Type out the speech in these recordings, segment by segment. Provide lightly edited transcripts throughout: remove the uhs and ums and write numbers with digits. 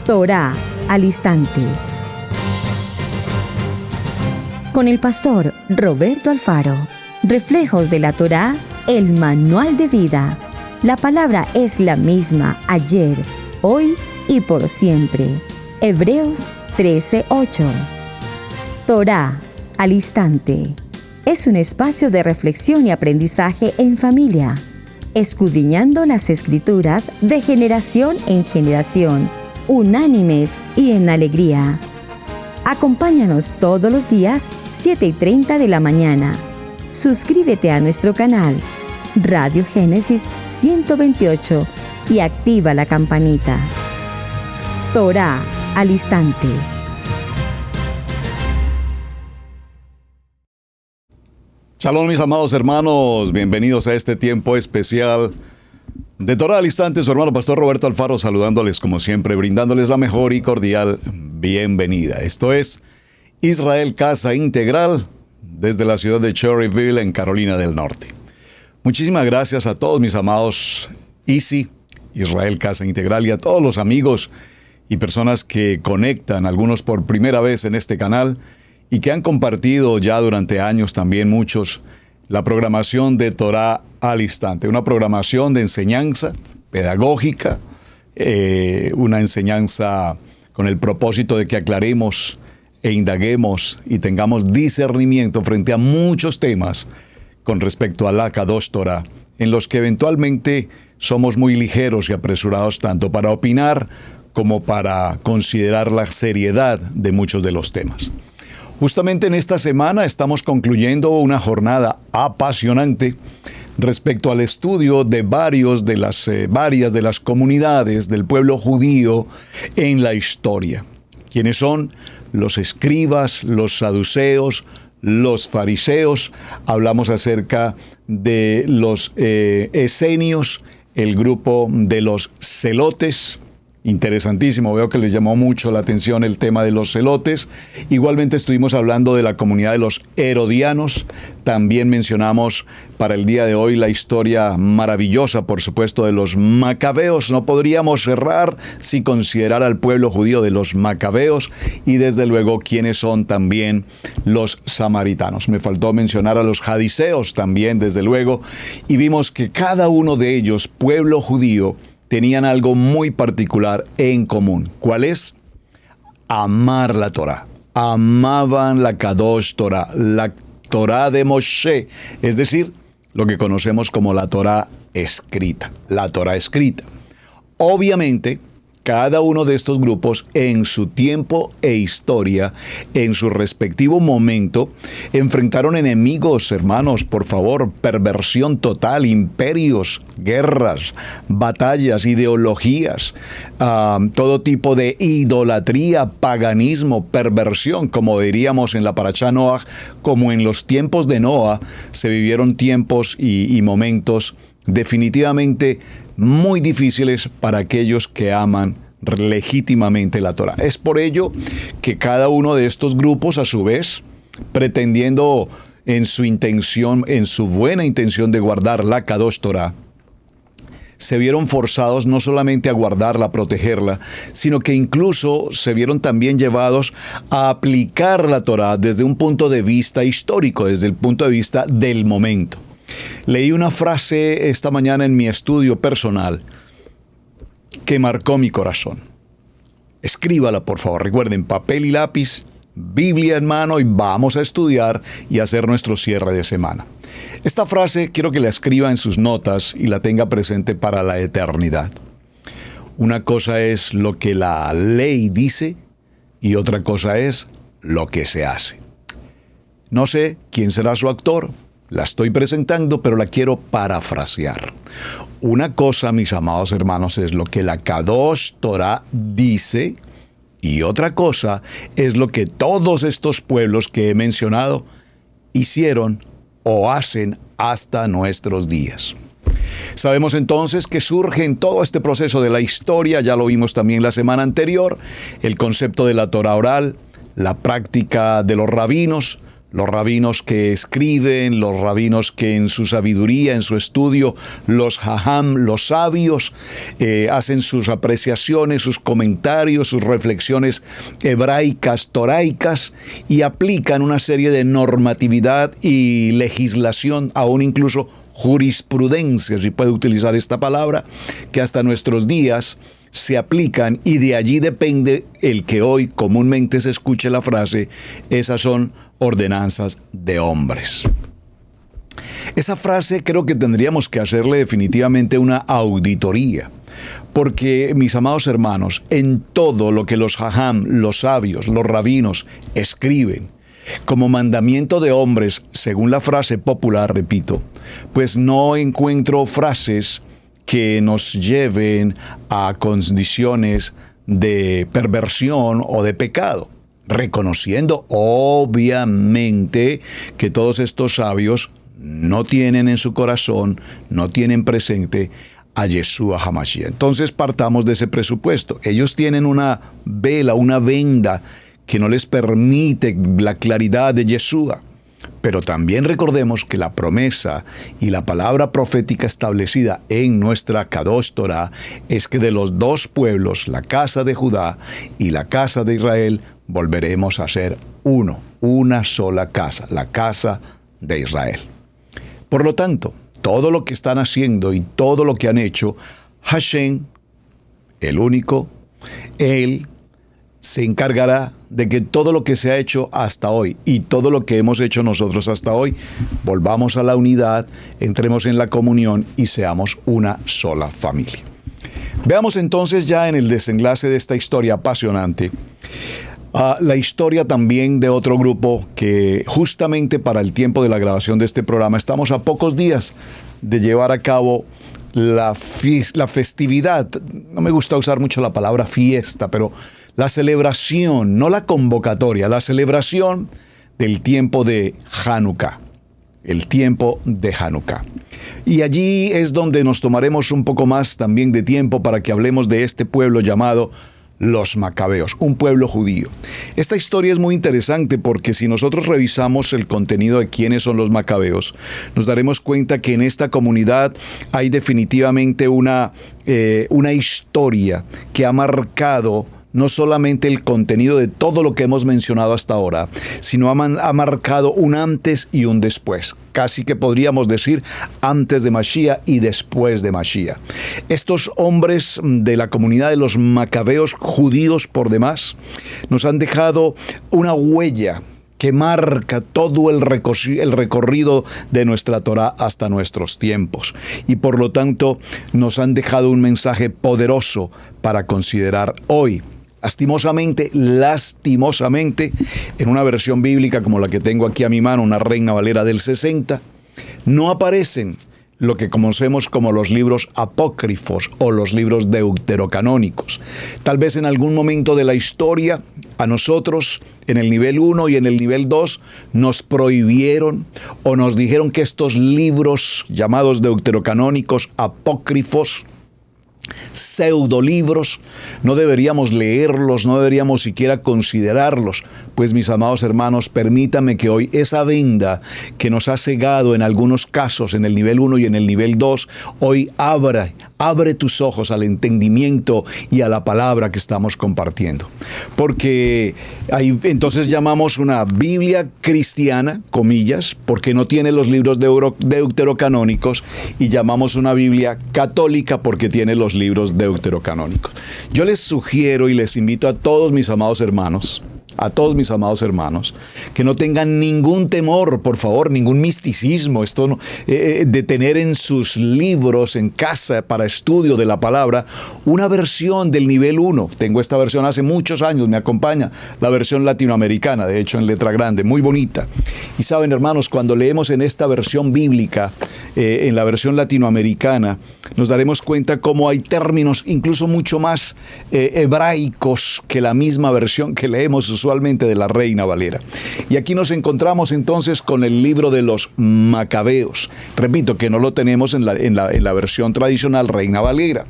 Torá al instante. Con el pastor Roberto Alfaro. Reflejos de la Torá, el manual de vida. La palabra es la misma ayer, hoy y por siempre. Hebreos 13:8. Torá al instante. Es un espacio de reflexión y aprendizaje en familia, escudriñando las Escrituras de generación en generación, unánimes y en alegría. Acompáñanos todos los días, 7:30 de la mañana. Suscríbete a nuestro canal, Radio Génesis 128, y activa la campanita. Torá al instante. Shalom, mis amados hermanos, bienvenidos a este tiempo especial de Torá al instante. Su hermano pastor Roberto Alfaro saludándoles como siempre, brindándoles la mejor y cordial bienvenida. Esto es Israel Casa Integral desde la ciudad de Cherryville en Carolina del Norte. Muchísimas gracias a todos mis amados Israel Casa Integral, y a todos los amigos y personas que conectan, algunos por primera vez en este canal, y que han compartido ya durante años también muchos la programación de Torá al instante. Una programación de enseñanza pedagógica, una enseñanza con el propósito de que aclaremos e indaguemos y tengamos discernimiento frente a muchos temas con respecto a la Kadosh Torah, en los que eventualmente somos muy ligeros y apresurados tanto para opinar como para considerar la seriedad de muchos de los temas. Justamente en esta semana estamos concluyendo una jornada apasionante respecto al estudio de varias de las comunidades del pueblo judío en la historia. ¿Quiénes son? Los escribas, los saduceos, los fariseos. Hablamos acerca de los esenios, el grupo de los celotes. Interesantísimo, veo que les llamó mucho la atención el tema de los celotes. Igualmente estuvimos hablando de la comunidad de los herodianos. También mencionamos para el día de hoy la historia maravillosa, por supuesto, de los macabeos. No podríamos cerrar si considerar al pueblo judío de los macabeos, y desde luego quiénes son también los samaritanos. Me faltó mencionar a los jadiseos también, desde luego, y vimos que cada uno de ellos, pueblo judío, tenían algo muy particular en común. ¿Cuál es? Amar la Torá. Amaban la Kadosh Torah, la Torá de Moshe, es decir, lo que conocemos como la Torá escrita. La Torá escrita. Obviamente, cada uno de estos grupos en su tiempo e historia, en su respectivo momento, enfrentaron enemigos, hermanos, por favor, perversión total, imperios, guerras, batallas, ideologías, todo tipo de idolatría, paganismo, perversión, como diríamos en la Parashá Noaj, como en los tiempos de Noa, se vivieron tiempos y momentos definitivamente muy difíciles para aquellos que aman legítimamente la Torá. Es por ello que cada uno de estos grupos, a su vez, pretendiendo en su buena intención de guardar la Kadosh Torah, se vieron forzados no solamente a guardarla, a protegerla, sino que incluso se vieron también llevados a aplicar la Torá desde un punto de vista histórico, desde el punto de vista del momento. Leí una frase esta mañana en mi estudio personal que marcó mi corazón. Escríbala, por favor. Recuerden, papel y lápiz, Biblia en mano, y vamos a estudiar y hacer nuestro cierre de semana. Esta frase quiero que la escriba en sus notas y la tenga presente para la eternidad. Una cosa es lo que la ley dice y otra cosa es lo que se hace. No sé quién será su actor. La estoy presentando, pero la quiero parafrasear. Una cosa, mis amados hermanos, es lo que la Kadosh Torah dice, y otra cosa es lo que todos estos pueblos que he mencionado hicieron o hacen hasta nuestros días. Sabemos entonces que surge en todo este proceso de la historia, ya lo vimos también la semana anterior, el concepto de la Torah oral, la práctica de los rabinos, Los rabinos que escriben, los rabinos que en su sabiduría, en su estudio, los jajam, los sabios, hacen sus apreciaciones, sus comentarios, sus reflexiones hebraicas, toraicas, y aplican una serie de normatividad y legislación, aún incluso jurisprudencia, si puede utilizar esta palabra, que hasta nuestros días se aplican, y de allí depende el que hoy comúnmente se escuche la frase: esas son ordenanzas de hombres. Esa frase creo que tendríamos que hacerle definitivamente una auditoría, porque, mis amados hermanos, en todo lo que los jajam, los sabios, los rabinos escriben como mandamiento de hombres, según la frase popular, repito, pues no encuentro frases que nos lleven a condiciones de perversión o de pecado, reconociendo obviamente que todos estos sabios no tienen en su corazón, no tienen presente a Yeshua HaMashiach. Entonces partamos de ese presupuesto. Ellos tienen una vela, una venda que no les permite la claridad de Yeshua. Pero también recordemos que la promesa y la palabra profética establecida en nuestra Kadosh Torah es que de los dos pueblos, la casa de Judá y la casa de Israel, volveremos a ser uno, una sola casa, la casa de Israel. Por lo tanto, todo lo que están haciendo y todo lo que han hecho, Hashem, el único, Él se encargará de que todo lo que se ha hecho hasta hoy y todo lo que hemos hecho nosotros hasta hoy, volvamos a la unidad, entremos en la comunión y seamos una sola familia. Veamos entonces ya en el desenlace de esta historia apasionante, la historia también de otro grupo que justamente para el tiempo de la grabación de este programa estamos a pocos días de llevar a cabo la festividad. No me gusta usar mucho la palabra fiesta, pero la celebración, no la convocatoria, la celebración del tiempo de Hanukkah, el tiempo de Hanukkah. Y allí es donde nos tomaremos un poco más también de tiempo para que hablemos de este pueblo llamado los Macabeos, un pueblo judío. Esta historia es muy interesante porque si nosotros revisamos el contenido de quiénes son los Macabeos, nos daremos cuenta que en esta comunidad hay definitivamente una historia que ha marcado no solamente el contenido de todo lo que hemos mencionado hasta ahora, sino ha marcado un antes y un después. Casi que podríamos decir antes de Mashiach y después de Mashiach. Estos hombres de la comunidad de los Macabeos, judíos por demás, nos han dejado una huella que marca todo el recorrido de nuestra Torah hasta nuestros tiempos. Y por lo tanto nos han dejado un mensaje poderoso para considerar hoy. Lastimosamente, en una versión bíblica como la que tengo aquí a mi mano, una Reina Valera del 60, no aparecen lo que conocemos como los libros apócrifos o los libros deuterocanónicos. Tal vez en algún momento de la historia, a nosotros, en el nivel 1 y en el nivel 2, nos prohibieron o nos dijeron que estos libros llamados deuterocanónicos, apócrifos, pseudolibros, no deberíamos leerlos, no deberíamos siquiera considerarlos. Pues mis amados hermanos, permítanme que hoy esa venda que nos ha cegado en algunos casos en el nivel 1 y en el nivel 2, hoy abre tus ojos al entendimiento y a la palabra que estamos compartiendo. Porque ahí entonces llamamos una Biblia cristiana, comillas, porque no tiene los libros deuterocanónicos, y lamos una Biblia católica porque tiene los libros deuterocanónicos. Yo les sugiero y les invito a todos mis amados hermanos, que no tengan ningún temor, por favor, ningún misticismo, de tener en sus libros en casa para estudio de la palabra una versión del nivel 1. Tengo esta versión hace muchos años, me acompaña la versión latinoamericana, de hecho en letra grande, muy bonita. Y saben, hermanos, cuando leemos en esta versión bíblica, en la versión latinoamericana, nos daremos cuenta cómo hay términos incluso mucho más hebraicos que la misma versión que leemos usualmente de la Reina Valera. Y aquí nos encontramos entonces con el libro de los Macabeos. Repito que no lo tenemos en la versión tradicional Reina Valera.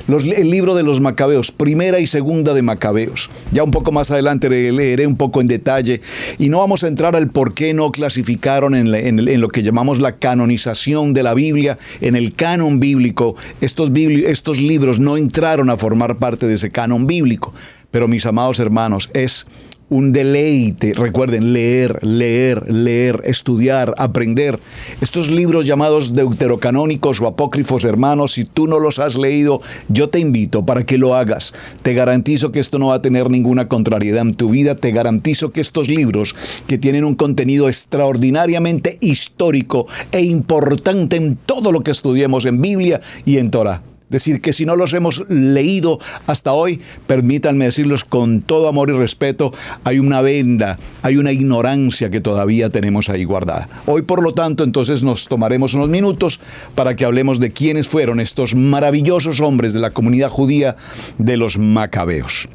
el libro de los Macabeos, primera y segunda de Macabeos. Ya un poco más adelante leeré un poco en detalle y no vamos a entrar al por qué no clasificaron en lo que llamamos la canonización de la Biblia, en el canon bíblico. Estos libros no entraron a formar parte de ese canon bíblico. Pero mis amados hermanos, es un deleite, recuerden, leer, estudiar, aprender. Estos libros llamados deuterocanónicos o apócrifos, hermanos, si tú no los has leído, yo te invito para que lo hagas. Te garantizo que esto no va a tener ninguna contrariedad en tu vida. Te garantizo que estos libros, que tienen un contenido extraordinariamente histórico e importante en todo lo que estudiemos en Biblia y en Torá. Decir que si no los hemos leído hasta hoy, permítanme decirlos con todo amor y respeto, hay una venda, hay una ignorancia que todavía tenemos ahí guardada. Hoy, por lo tanto, entonces nos tomaremos unos minutos para que hablemos de quiénes fueron estos maravillosos hombres de la comunidad judía de los Macabeos.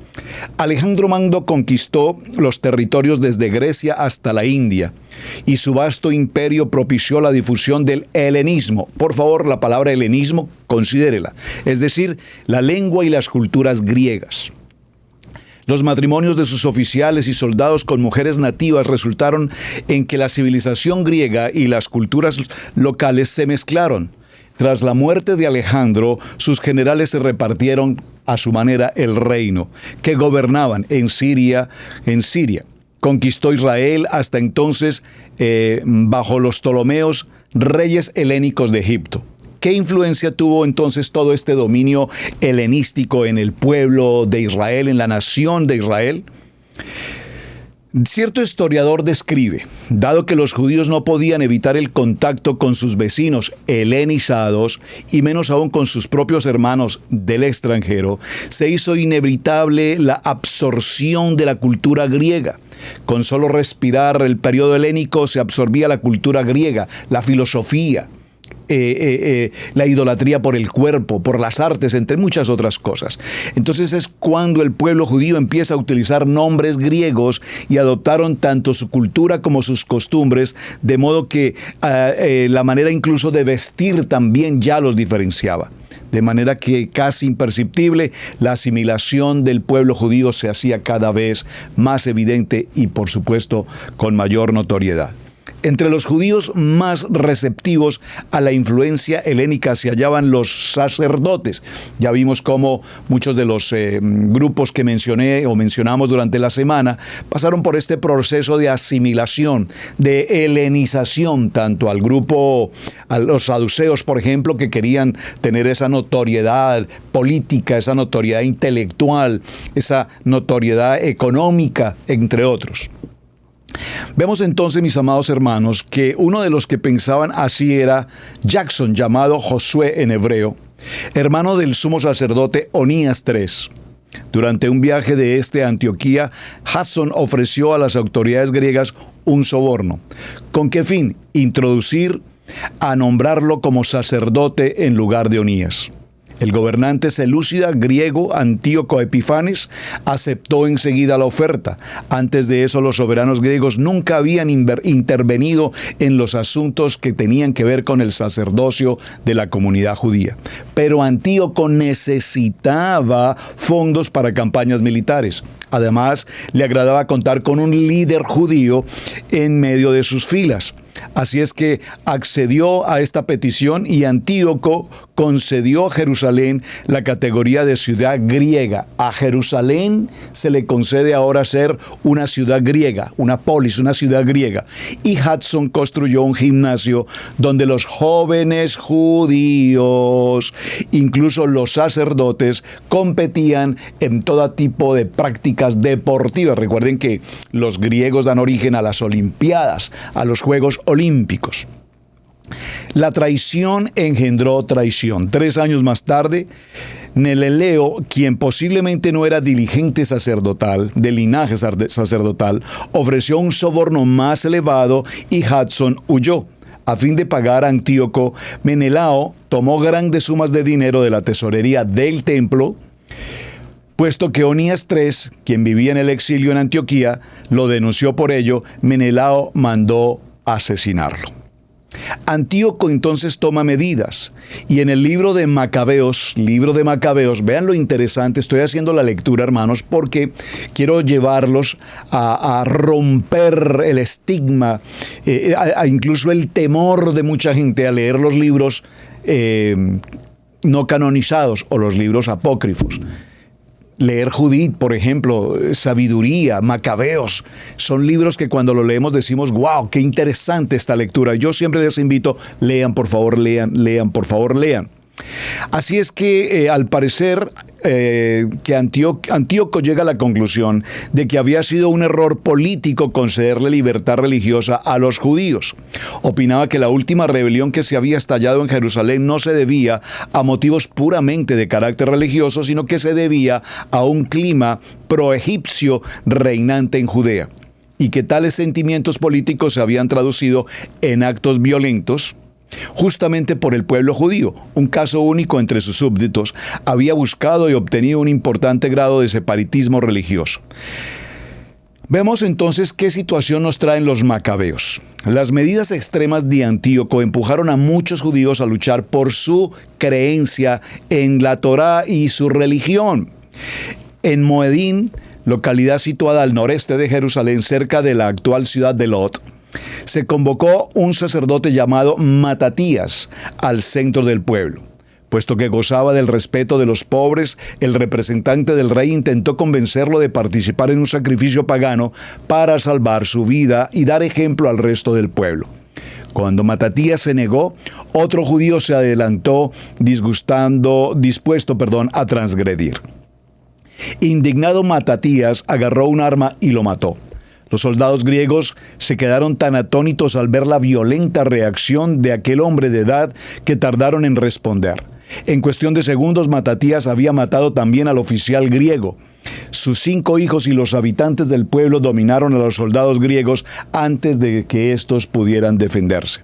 Alejandro Magno conquistó los territorios desde Grecia hasta la India y su vasto imperio propició la difusión del helenismo. Por favor, la palabra helenismo, considérela, es decir, la lengua y las culturas griegas. Los matrimonios de sus oficiales y soldados con mujeres nativas resultaron en que la civilización griega y las culturas locales se mezclaron. Tras la muerte de Alejandro, sus generales se repartieron a su manera el reino, que gobernaban en Siria. Conquistó Israel hasta entonces bajo los Ptolomeos, reyes helénicos de Egipto. ¿Qué influencia tuvo entonces todo este dominio helenístico en el pueblo de Israel, en la nación de Israel? Cierto historiador describe, dado que los judíos no podían evitar el contacto con sus vecinos helenizados y menos aún con sus propios hermanos del extranjero, se hizo inevitable la absorción de la cultura griega. Con solo respirar el periodo helénico se absorbía la cultura griega, la filosofía, la idolatría por el cuerpo, por las artes, entre muchas otras cosas. Entonces es cuando el pueblo judío empieza a utilizar nombres griegos y adoptaron tanto su cultura como sus costumbres, de modo que la manera incluso de vestir también ya los diferenciaba. De manera que casi imperceptible, la asimilación del pueblo judío se hacía cada vez más evidente y, por supuesto, con mayor notoriedad. Entre los judíos más receptivos a la influencia helénica se hallaban los sacerdotes. Ya vimos cómo muchos de los grupos que mencionamos durante la semana pasaron por este proceso de asimilación, de helenización, tanto a los saduceos, por ejemplo, que querían tener esa notoriedad política, esa notoriedad intelectual, esa notoriedad económica, entre otros. Vemos entonces, mis amados hermanos, que uno de los que pensaban así era Jackson, llamado Josué en hebreo, hermano del sumo sacerdote Onías III. Durante un viaje de a Antioquía, Jackson ofreció a las autoridades griegas un soborno. ¿Con qué fin? Introducir a nombrarlo como sacerdote en lugar de Onías. El gobernante selúcida griego Antíoco Epifanes aceptó enseguida la oferta. Antes de eso, los soberanos griegos nunca habían intervenido en los asuntos que tenían que ver con el sacerdocio de la comunidad judía. Pero Antíoco necesitaba fondos para campañas militares. Además, le agradaba contar con un líder judío en medio de sus filas. Así es que accedió a esta petición y Antíoco concedió a Jerusalén la categoría de ciudad griega. A Jerusalén se le concede ahora ser una ciudad griega, una polis, una ciudad griega. Y Jackson construyó un gimnasio donde los jóvenes judíos, incluso los sacerdotes, competían en todo tipo de prácticas deportivas. Recuerden que los griegos dan origen a las Olimpiadas, a los Juegos Olímpicos. La traición engendró traición. 3 años más tarde, Neleleo, quien posiblemente no era dirigente sacerdotal, de linaje sacerdotal, ofreció un soborno más elevado y Jackson huyó. A fin de pagar a Antíoco, Menelao tomó grandes sumas de dinero de la tesorería del templo, puesto que Onías III, quien vivía en el exilio en Antioquía, lo denunció por ello. Menelao mandó asesinarlo. Antíoco entonces toma medidas y en el libro de Macabeos, vean lo interesante, estoy haciendo la lectura, hermanos, porque quiero llevarlos a romper el estigma, incluso el temor de mucha gente a leer los libros no canonizados o los libros apócrifos. Leer Judith, por ejemplo, Sabiduría, Macabeos, son libros que cuando lo leemos decimos, wow, qué interesante esta lectura. Yo siempre les invito, lean, por favor, lean, por favor, lean. Así es que al parecer que Antíoco llega a la conclusión de que había sido un error político concederle libertad religiosa a los judíos. Opinaba que la última rebelión que se había estallado en Jerusalén no se debía a motivos puramente de carácter religioso, sino que se debía a un clima proegipcio reinante en Judea, y que tales sentimientos políticos se habían traducido en actos violentos justamente por el pueblo judío. Un caso único entre sus súbditos había buscado y obtenido un importante grado de separatismo religioso. Vemos entonces qué situación nos traen los macabeos. Las medidas extremas de Antíoco empujaron a muchos judíos a luchar por su creencia en la Torá y su religión. En Moedín, localidad situada al noreste de Jerusalén, cerca de la actual ciudad de Lot, se convocó un sacerdote llamado Matatías al centro del pueblo. Puesto que gozaba del respeto de los pobres, el representante del rey intentó convencerlo de participar en un sacrificio pagano para salvar su vida y dar ejemplo al resto del pueblo. Cuando Matatías se negó, otro judío se adelantó dispuesto a transgredir. Indignado, Matatías agarró un arma y lo mató. Los soldados griegos se quedaron tan atónitos al ver la violenta reacción de aquel hombre de edad que tardaron en responder. En cuestión de segundos, Matatías había matado también al oficial griego. Sus 5 hijos y los habitantes del pueblo dominaron a los soldados griegos antes de que éstos pudieran defenderse.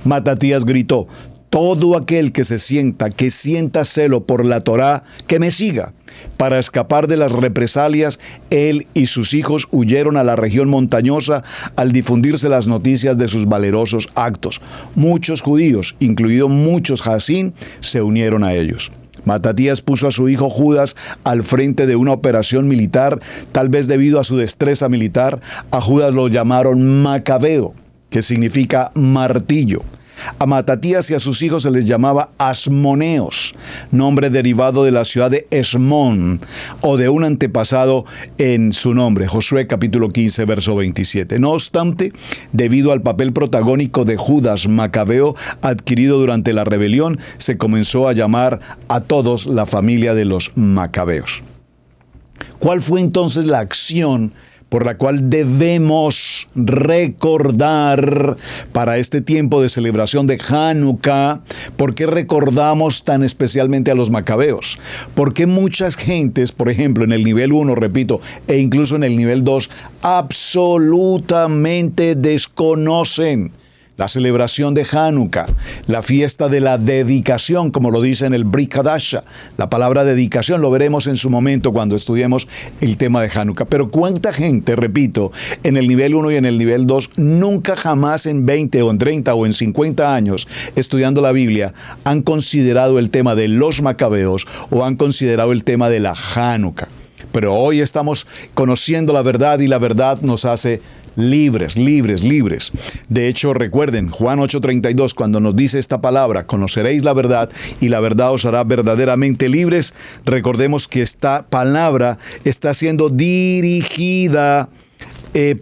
Matatías gritó: todo aquel que sienta celo por la Torá, que me siga. Para escapar de las represalias, él y sus hijos huyeron a la región montañosa al difundirse las noticias de sus valerosos actos. Muchos judíos, incluidos muchos Hasín, se unieron a ellos. Matatías puso a su hijo Judas al frente de una operación militar, tal vez debido a su destreza militar. A Judas lo llamaron Macabeo, que significa martillo. A Matatías y a sus hijos se les llamaba Asmoneos, nombre derivado de la ciudad de Esmón, o de un antepasado en su nombre, Josué capítulo 15, verso 27. No obstante, debido al papel protagónico de Judas Macabeo adquirido durante la rebelión, se comenzó a llamar a todos la familia de los Macabeos. ¿Cuál fue entonces la acción por la cual debemos recordar para este tiempo de celebración de Hanukkah? ¿Por qué recordamos tan especialmente a los macabeos? Porque muchas gentes, por ejemplo, en el nivel 1, repito, e incluso en el nivel 2, absolutamente desconocen la celebración de Hanukkah, la fiesta de la dedicación, como lo dice en el Brit Hadasha. La palabra dedicación lo veremos en su momento cuando estudiemos el tema de Hanukkah. Pero cuánta gente, repito, en el nivel 1 y en el nivel 2, nunca jamás en 20 o en 30 o en 50 años estudiando la Biblia han considerado el tema de los macabeos o han considerado el tema de la Hanukkah. Pero hoy estamos conociendo la verdad y la verdad nos hace libres. De hecho, recuerden, Juan 8:32, cuando nos dice esta palabra, conoceréis la verdad y la verdad os hará verdaderamente libres. Recordemos que esta palabra está siendo dirigida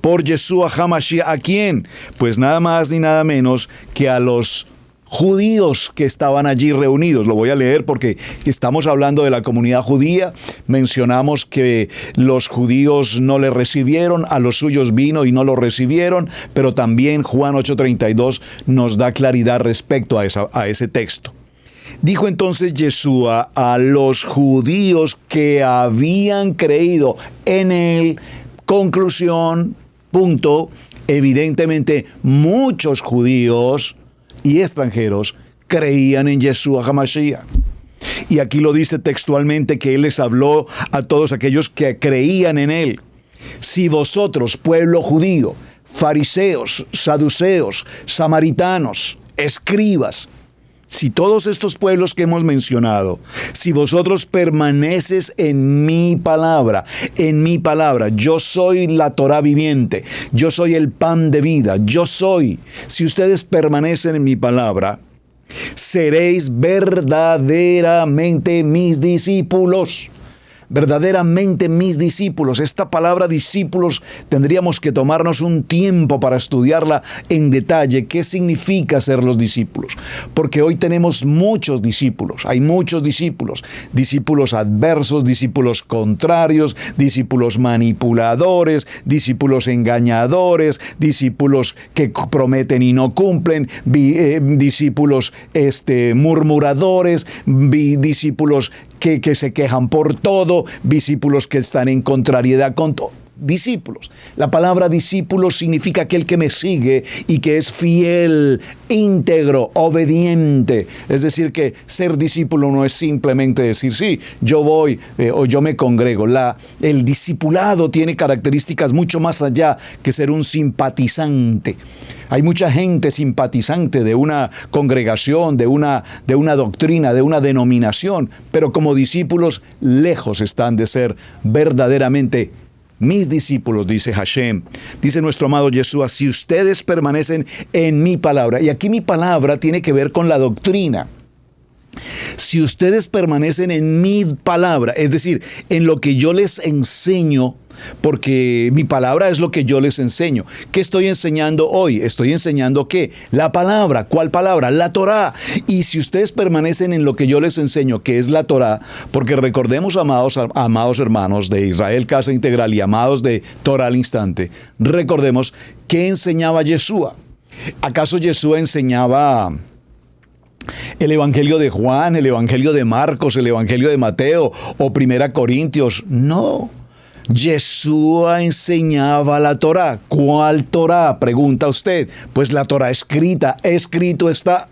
por Yeshua HaMashiach. ¿A quién? Pues nada más ni nada menos que a los judíos que estaban allí reunidos. Lo voy a leer porque estamos hablando de la comunidad judía. Mencionamos que los judíos no le recibieron, a los suyos vino y no lo recibieron, pero también Juan 8:32 nos da claridad respecto a ese texto. Dijo entonces Yeshua a los judíos que habían creído en él, conclusión, punto, evidentemente muchos judíos y extranjeros creían en Yeshua HaMashiach. Y aquí lo dice textualmente que él les habló a todos aquellos que creían en él. Si vosotros, pueblo judío, fariseos, saduceos, samaritanos, escribas. Si todos estos pueblos que hemos mencionado, si vosotros permaneces en mi palabra, yo soy la Torá viviente, yo soy el pan de vida, yo soy. Si ustedes permanecen en mi palabra, seréis verdaderamente mis discípulos. Verdaderamente mis discípulos. Esta palabra discípulos tendríamos que tomarnos un tiempo para estudiarla en detalle. ¿Qué significa ser los discípulos? Porque hoy tenemos muchos discípulos. Hay muchos discípulos. Discípulos adversos, discípulos contrarios, discípulos manipuladores, discípulos engañadores, discípulos que prometen y no cumplen, discípulos murmuradores, discípulos que se quejan por todo, discípulos que están en contrariedad con todo. Discípulos. La palabra discípulo significa aquel que me sigue y que es fiel, íntegro, obediente. Es decir, que ser discípulo no es simplemente decir, sí, yo voy o yo me congrego. El discipulado tiene características mucho más allá que ser un simpatizante. Hay mucha gente simpatizante de una congregación, de una doctrina, de una denominación, pero como discípulos lejos están de ser verdaderamente mis discípulos, dice Hashem, dice nuestro amado Yeshua, si ustedes permanecen en mi palabra. Y aquí mi palabra tiene que ver con la doctrina. Si ustedes permanecen en mi palabra, es decir, en lo que yo les enseño, porque mi palabra es lo que yo les enseño. ¿Qué estoy enseñando hoy? Estoy enseñando ¿qué? La palabra. ¿Cuál palabra? La Torá. Y si ustedes permanecen en lo que yo les enseño, que es la Torá, porque recordemos, amados hermanos de Israel Casa Integral y amados de Torá al Instante, recordemos ¿qué enseñaba Yeshua? ¿Acaso Yeshua enseñaba el Evangelio de Juan, el Evangelio de Marcos, el Evangelio de Mateo o Primera Corintios? No. Yeshua enseñaba la Torá. ¿Cuál Torá? Pregunta usted. Pues la Torá escrita. Escrito está.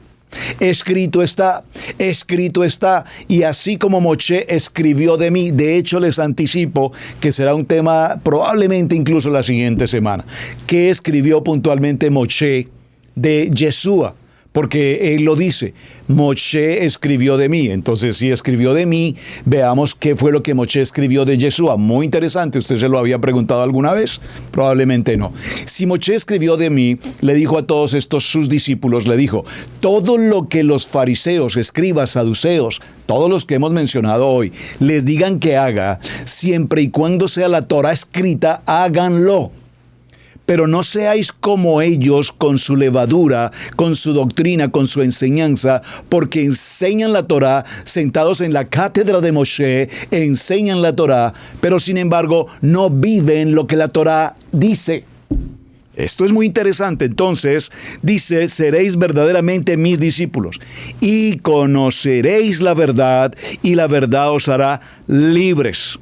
Escrito está, escrito está. Y así como Moshe escribió de mí, de hecho les anticipo que será un tema probablemente incluso la siguiente semana. ¿Qué escribió puntualmente Moshe de Yeshua? Porque él lo dice, Moshe escribió de mí. Entonces, si escribió de mí, veamos qué fue lo que Moshe escribió de Yeshua. Muy interesante, ¿usted se lo había preguntado alguna vez? Probablemente no. Si Moshe escribió de mí, le dijo a todos estos sus discípulos, le dijo, todo lo que los fariseos, escribas, saduceos, todos los que hemos mencionado hoy, les digan que haga, siempre y cuando sea la Torá escrita, háganlo. Pero no seáis como ellos con su levadura, con su doctrina, con su enseñanza, porque enseñan la Torá, sentados en la cátedra de Moshe, enseñan la Torá, pero sin embargo no viven lo que la Torá dice. Esto es muy interesante. Entonces, dice, seréis verdaderamente mis discípulos y conoceréis la verdad y la verdad os hará libres.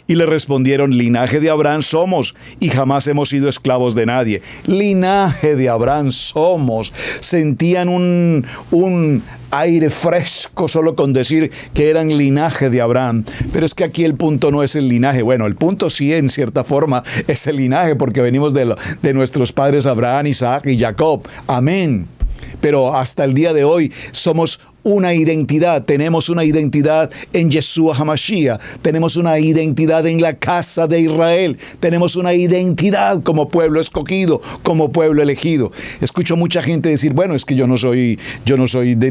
Y le respondieron, linaje de Abraham somos, y jamás hemos sido esclavos de nadie. Linaje de Abraham somos. Sentían un aire fresco solo con decir que eran linaje de Abraham. Pero es que aquí el punto no es el linaje. Bueno, el punto sí, en cierta forma, es el linaje, porque venimos de nuestros padres Abraham, Isaac y Jacob. Amén. Pero hasta el día de hoy somos una identidad, tenemos una identidad en Yeshua HaMashiach, tenemos una identidad en la casa de Israel, tenemos una identidad como pueblo escogido, como pueblo elegido. Escucho mucha gente decir, bueno, es que yo no soy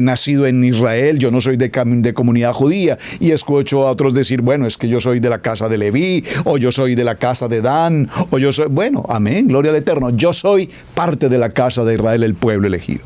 nacido en Israel, yo no soy de comunidad judía, y escucho a otros decir, bueno, es que yo soy de la casa de Leví, o yo soy de la casa de Dan, o yo soy, bueno, amén, gloria al Eterno, yo soy parte de la casa de Israel, el pueblo elegido.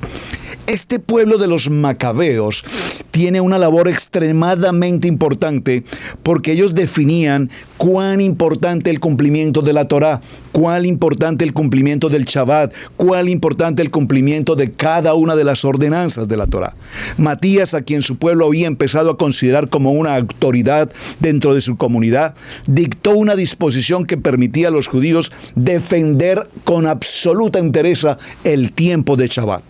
Este pueblo de los macabeos tiene una labor extremadamente importante porque ellos definían cuán importante el cumplimiento de la Torá, cuán importante el cumplimiento del Shabbat, cuán importante el cumplimiento de cada una de las ordenanzas de la Torá. Matías, a quien su pueblo había empezado a considerar como una autoridad dentro de su comunidad, dictó una disposición que permitía a los judíos defender con absoluta entereza el tiempo de Shabbat.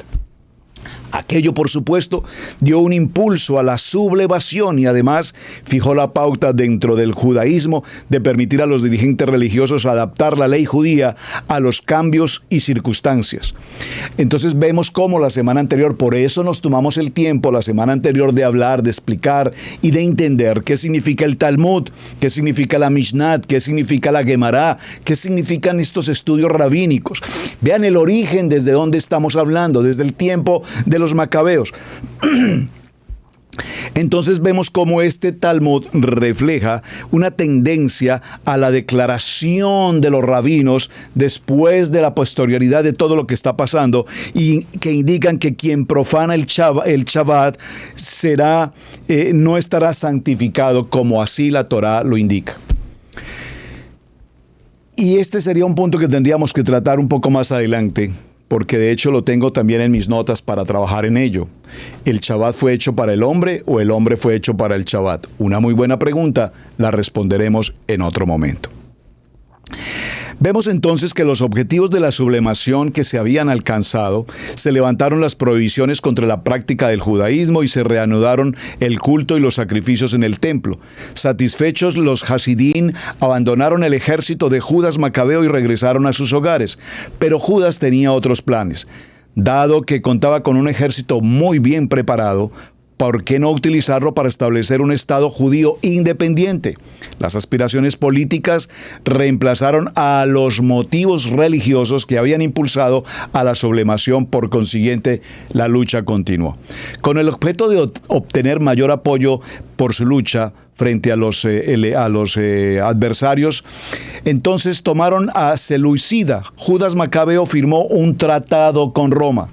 Aquello, por supuesto, dio un impulso a la sublevación y además fijó la pauta dentro del judaísmo de permitir a los dirigentes religiosos adaptar la ley judía a los cambios y circunstancias. Entonces vemos cómo la semana anterior, por eso nos tomamos el tiempo la semana anterior de hablar, de explicar y de entender qué significa el Talmud, qué significa la Mishnah, qué significa la Gemara, qué significan estos estudios rabínicos. Vean el origen desde donde estamos hablando, desde el tiempo de los macabeos. Entonces vemos cómo este Talmud refleja una tendencia a la declaración de los rabinos después de la posterioridad de todo lo que está pasando y que indican que quien profana el Shabbat no estará santificado como así la Torá lo indica. Y este sería un punto que tendríamos que tratar un poco más adelante, porque de hecho lo tengo también en mis notas para trabajar en ello. ¿El Shabbat fue hecho para el hombre o el hombre fue hecho para el Shabbat? Una muy buena pregunta, la responderemos en otro momento. Vemos entonces que los objetivos de la sublevación que se habían alcanzado, se levantaron las prohibiciones contra la práctica del judaísmo y se reanudaron el culto y los sacrificios en el templo. Satisfechos, los Hasidín abandonaron el ejército de Judas Macabeo y regresaron a sus hogares. Pero Judas tenía otros planes. Dado que contaba con un ejército muy bien preparado, ¿por qué no utilizarlo para establecer un Estado judío independiente? Las aspiraciones políticas reemplazaron a los motivos religiosos que habían impulsado a la sublevación, por consiguiente, la lucha continuó. Con el objeto de obtener mayor apoyo por su lucha frente a los adversarios, entonces tomaron a Seleucida. Judas Macabeo firmó un tratado con Roma.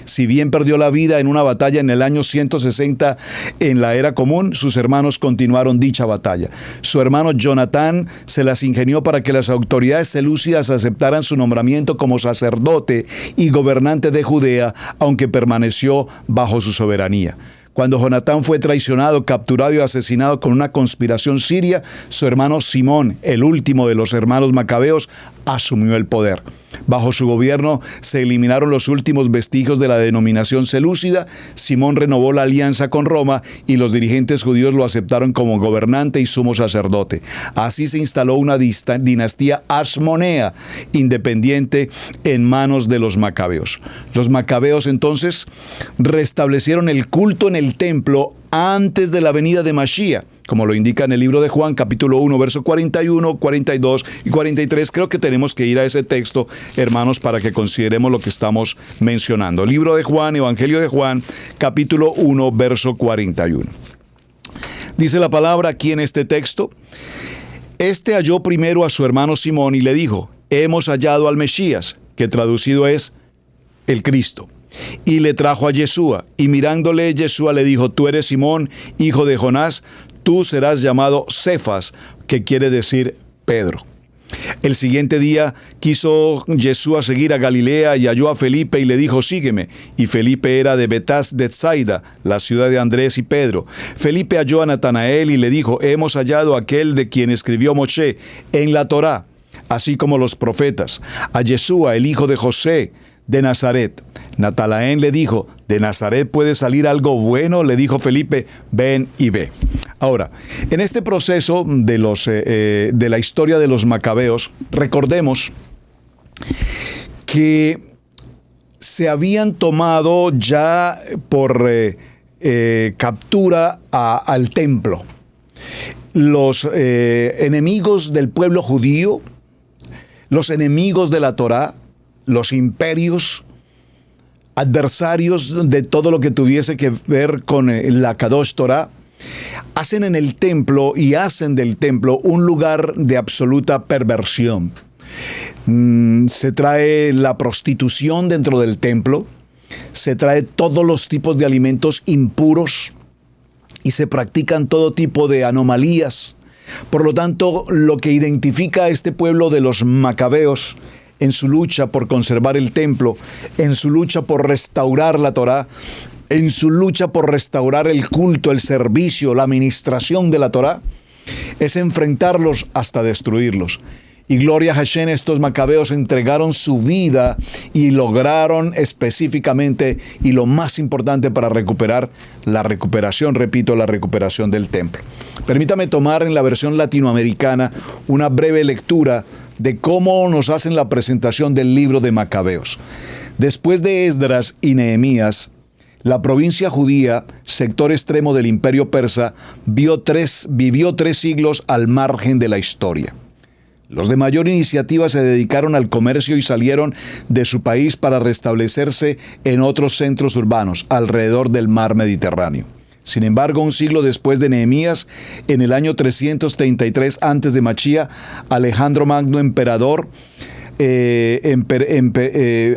Si bien perdió la vida en una batalla en el año 160 en la era común, sus hermanos continuaron dicha batalla. Su hermano Jonatán se las ingenió para que las autoridades seleucidas aceptaran su nombramiento como sacerdote y gobernante de Judea, aunque permaneció bajo su soberanía. Cuando Jonatán fue traicionado, capturado y asesinado con una conspiración siria, su hermano Simón, el último de los hermanos macabeos, asumió el poder. Bajo su gobierno se eliminaron los últimos vestigios de la denominación selúcida. Simón renovó la alianza con Roma y los dirigentes judíos lo aceptaron como gobernante y sumo sacerdote. Así se instaló una dinastía asmonea independiente en manos de los macabeos. Los macabeos entonces restablecieron el culto en el templo antes de la venida de Mashiach, como lo indica en el libro de Juan, capítulo 1, verso 41, 42 y 43. Creo que tenemos que ir a ese texto, hermanos, para que consideremos lo que estamos mencionando. Libro de Juan, Evangelio de Juan, capítulo 1, verso 41. Dice la palabra aquí en este texto: Este halló primero a su hermano Simón y le dijo: hemos hallado al Mesías, que traducido es el Cristo. Y le trajo a Yeshua, y mirándole Yeshua le dijo: tú eres Simón, hijo de Jonás, tú serás llamado Cefas, que quiere decir Pedro. El siguiente día quiso Yeshua seguir a Galilea y halló a Felipe y le dijo: sígueme. Y Felipe era de Betsaida, la ciudad de Andrés y Pedro. Felipe halló a Natanael y le dijo: hemos hallado a aquel de quien escribió Moshe en la Torá, así como los profetas, a Yeshua, el hijo de José de Nazaret. Natanael le dijo: ¿de Nazaret puede salir algo bueno? Le dijo Felipe: ven y ve. Ahora, en este proceso de la historia de los macabeos, recordemos que se habían tomado ya por captura al templo. Los enemigos del pueblo judío, los enemigos de la Torá, los imperios, adversarios de todo lo que tuviese que ver con la Kadosh Torah, hacen en el templo y hacen del templo un lugar de absoluta perversión. Se trae la prostitución dentro del templo, se trae todos los tipos de alimentos impuros y se practican todo tipo de anomalías. Por lo tanto, lo que identifica a este pueblo de los macabeos en su lucha por conservar el templo, en su lucha por restaurar la Torá, en su lucha por restaurar el culto, el servicio, la administración de la Torá, es enfrentarlos hasta destruirlos. Y gloria a Hashem, estos macabeos entregaron su vida y lograron específicamente, y lo más importante para recuperar la recuperación del templo. Permítame tomar en la versión latinoamericana una breve lectura de cómo nos hacen la presentación del libro de Macabeos. Después de Esdras y Nehemías, la provincia judía, sector extremo del imperio persa, vivió 3 siglos al margen de la historia. Los de mayor iniciativa se dedicaron al comercio y salieron de su país para restablecerse en otros centros urbanos alrededor del mar Mediterráneo. Sin embargo, un siglo después de Nehemías, en el año 333 antes de Machía, Alejandro Magno,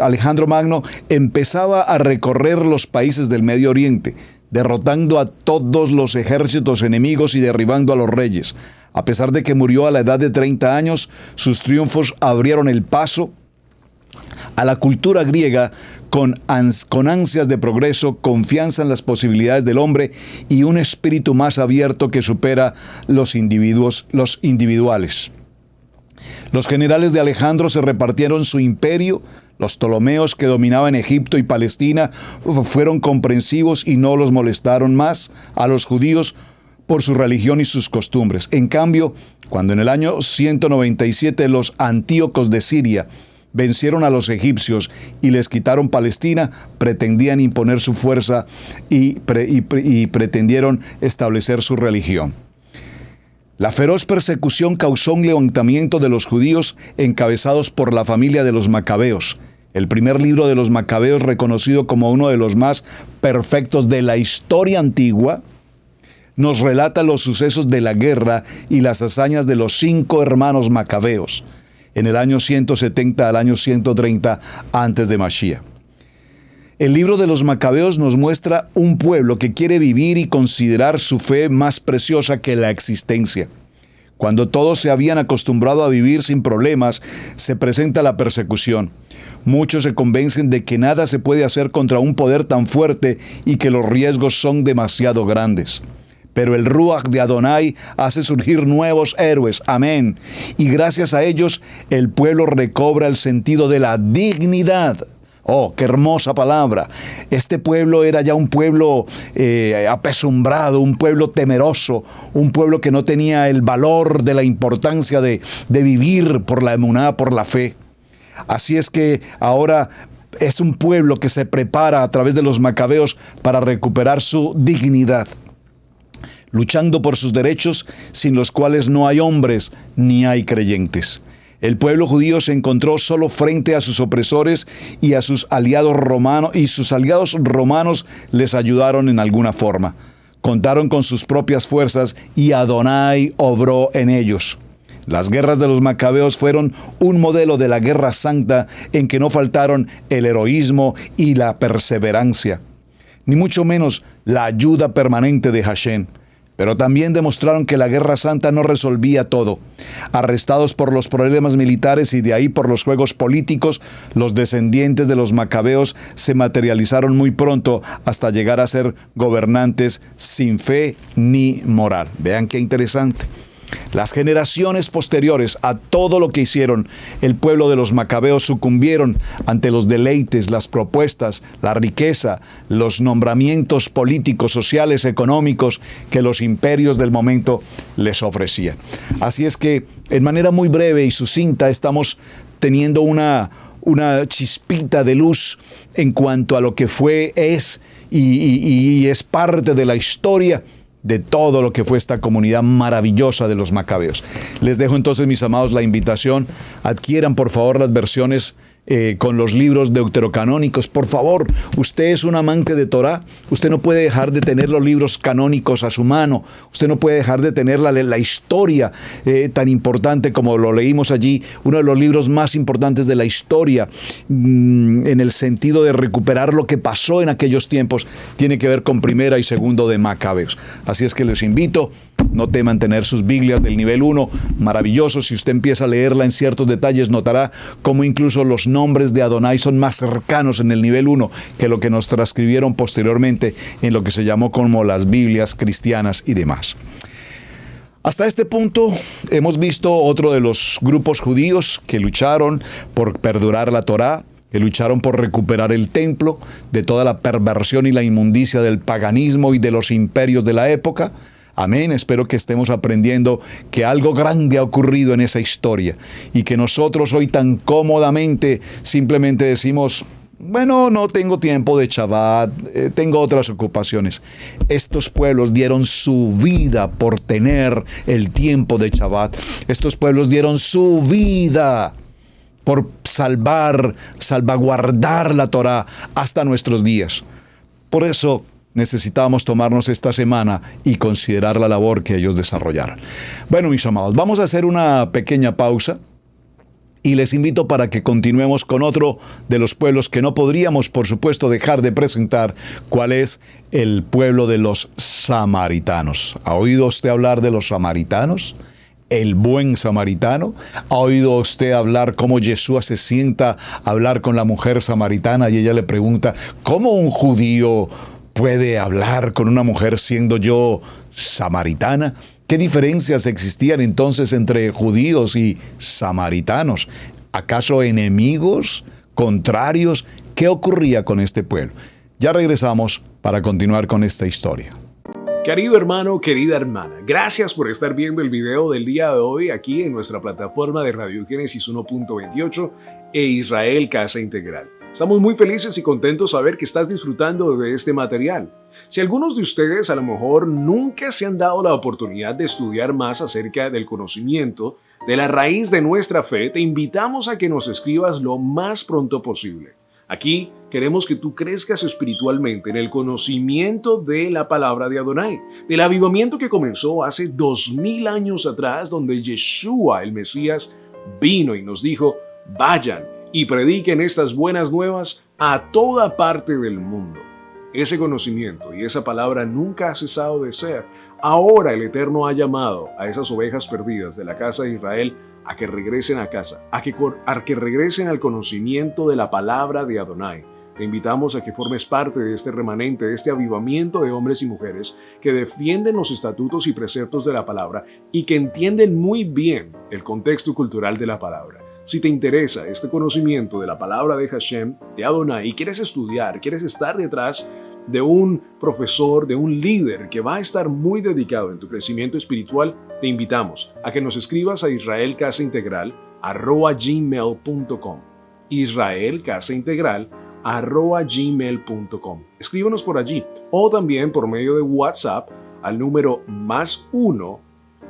Alejandro Magno empezaba a recorrer los países del Medio Oriente, derrotando a todos los ejércitos enemigos y derribando a los reyes. A pesar de que murió a la edad de 30 años, sus triunfos abrieron el paso a la cultura griega con ansias de progreso, confianza en las posibilidades del hombre y un espíritu más abierto que supera los individuales. Los generales de Alejandro se repartieron su imperio. Los Ptolomeos, que dominaban Egipto y Palestina, fueron comprensivos y no los molestaron más a los judíos por su religión y sus costumbres. En cambio, cuando en el año 197 los antíocos de Siria vencieron a los egipcios y les quitaron Palestina, pretendían imponer su fuerza y pretendieron establecer su religión. La feroz persecución causó un levantamiento de los judíos encabezados por la familia de los Macabeos. El primer libro de los Macabeos, reconocido como uno de los más perfectos de la historia antigua, nos relata los sucesos de la guerra y las hazañas de los 5 hermanos Macabeos en el año 170 al año 130 antes de Mashiach. El libro de los Macabeos nos muestra un pueblo que quiere vivir y considerar su fe más preciosa que la existencia. Cuando todos se habían acostumbrado a vivir sin problemas, se presenta la persecución. Muchos se convencen de que nada se puede hacer contra un poder tan fuerte y que los riesgos son demasiado grandes. Pero el Ruach de Adonai hace surgir nuevos héroes, amén. Y gracias a ellos, el pueblo recobra el sentido de la dignidad. Oh, qué hermosa palabra. Este pueblo era ya un pueblo apesumbrado, un pueblo temeroso, un pueblo que no tenía el valor de la importancia de vivir por la emuná, por la fe. Así es que ahora es un pueblo que se prepara a través de los Macabeos para recuperar su dignidad, luchando por sus derechos, sin los cuales no hay hombres ni hay creyentes. El pueblo judío se encontró solo frente a sus opresores y a sus aliados romanos, y sus aliados romanos les ayudaron en alguna forma. Contaron con sus propias fuerzas y Adonai obró en ellos. Las guerras de los Macabeos fueron un modelo de la guerra santa en que no faltaron el heroísmo y la perseverancia, ni mucho menos la ayuda permanente de Hashem. Pero también demostraron que la guerra santa no resolvía todo. Arrestados por los problemas militares y de ahí por los juegos políticos, los descendientes de los Macabeos se materializaron muy pronto hasta llegar a ser gobernantes sin fe ni moral. Vean qué interesante. Las generaciones posteriores a todo lo que hicieron, el pueblo de los Macabeos sucumbieron ante los deleites, las propuestas, la riqueza, los nombramientos políticos, sociales, económicos que los imperios del momento les ofrecían. Así es que, en manera muy breve y sucinta, estamos teniendo una chispita de luz en cuanto a lo que fue, es y es parte de la historia de todo lo que fue esta comunidad maravillosa de los Macabeos. Les dejo entonces, mis amados, la invitación. Adquieran, por favor, las versiones con los libros deuterocanónicos. Por favor, usted es un amante de Torah. Usted no puede dejar de tener los libros canónicos a su mano. Usted no puede dejar de tener la historia tan importante como lo leímos allí. Uno de los libros más importantes de la historia, en el sentido de recuperar lo que pasó en aquellos tiempos, tiene que ver con Primera y Segundo de Macabeos. Así es que les invito, no teman tener sus Biblias del nivel 1, maravilloso. Si usted empieza a leerla en ciertos detalles, notará cómo incluso los nombres de Adonai son más cercanos en el nivel 1 que lo que nos transcribieron posteriormente en lo que se llamó como las Biblias cristianas y demás. Hasta este punto hemos visto otro de los grupos judíos que lucharon por perdurar la Torá, que lucharon por recuperar el templo de toda la perversión y la inmundicia del paganismo y de los imperios de la época. Amén, espero que estemos aprendiendo que algo grande ha ocurrido en esa historia y que nosotros hoy tan cómodamente simplemente decimos, bueno, no tengo tiempo de Shabbat, tengo otras ocupaciones. Estos pueblos dieron su vida por tener el tiempo de Shabbat. Estos pueblos dieron su vida por salvaguardar la Torá hasta nuestros días. Por eso necesitamos tomarnos esta semana y considerar la labor que ellos desarrollaron. Bueno, mis amados, vamos a hacer una pequeña pausa. Y les invito para que continuemos con otro de los pueblos que no podríamos, por supuesto, dejar de presentar, cuál es el pueblo de los samaritanos. ¿Ha oído usted hablar de los samaritanos? El buen samaritano. ¿Ha oído usted hablar cómo Yeshua se sienta a hablar con la mujer samaritana y ella le pregunta, ¿cómo un judío puede hablar con una mujer siendo yo samaritana? ¿Qué diferencias existían entonces entre judíos y samaritanos? ¿Acaso enemigos? ¿Contrarios? ¿Qué ocurría con este pueblo? Ya regresamos para continuar con esta historia. Querido hermano, querida hermana, gracias por estar viendo el video del día de hoy aquí en nuestra plataforma de Radio Génesis 1.28 e Israel Casa Integral. Estamos muy felices y contentos de saber que estás disfrutando de este material. Si algunos de ustedes a lo mejor nunca se han dado la oportunidad de estudiar más acerca del conocimiento de la raíz de nuestra fe, te invitamos a que nos escribas lo más pronto posible. Aquí queremos que tú crezcas espiritualmente en el conocimiento de la palabra de Adonai, del avivamiento que comenzó hace 2000 años atrás, donde Yeshua, el Mesías, vino y nos dijo, vayan y prediquen estas buenas nuevas a toda parte del mundo. Ese conocimiento y esa palabra nunca ha cesado de ser. Ahora el Eterno ha llamado a esas ovejas perdidas de la casa de Israel a que regresen a casa, a que regresen al conocimiento de la palabra de Adonai. Te invitamos a que formes parte de este remanente, de este avivamiento de hombres y mujeres que defienden los estatutos y preceptos de la palabra y que entienden muy bien el contexto cultural de la palabra. Si te interesa este conocimiento de la palabra de Hashem, de Adonai, y quieres estudiar, quieres estar detrás de un profesor, de un líder que va a estar muy dedicado en tu crecimiento espiritual, te invitamos a que nos escribas a israelcasaintegral@gmail.com. israelcasaintegral@gmail.com. Escríbanos por allí o también por medio de WhatsApp al número +1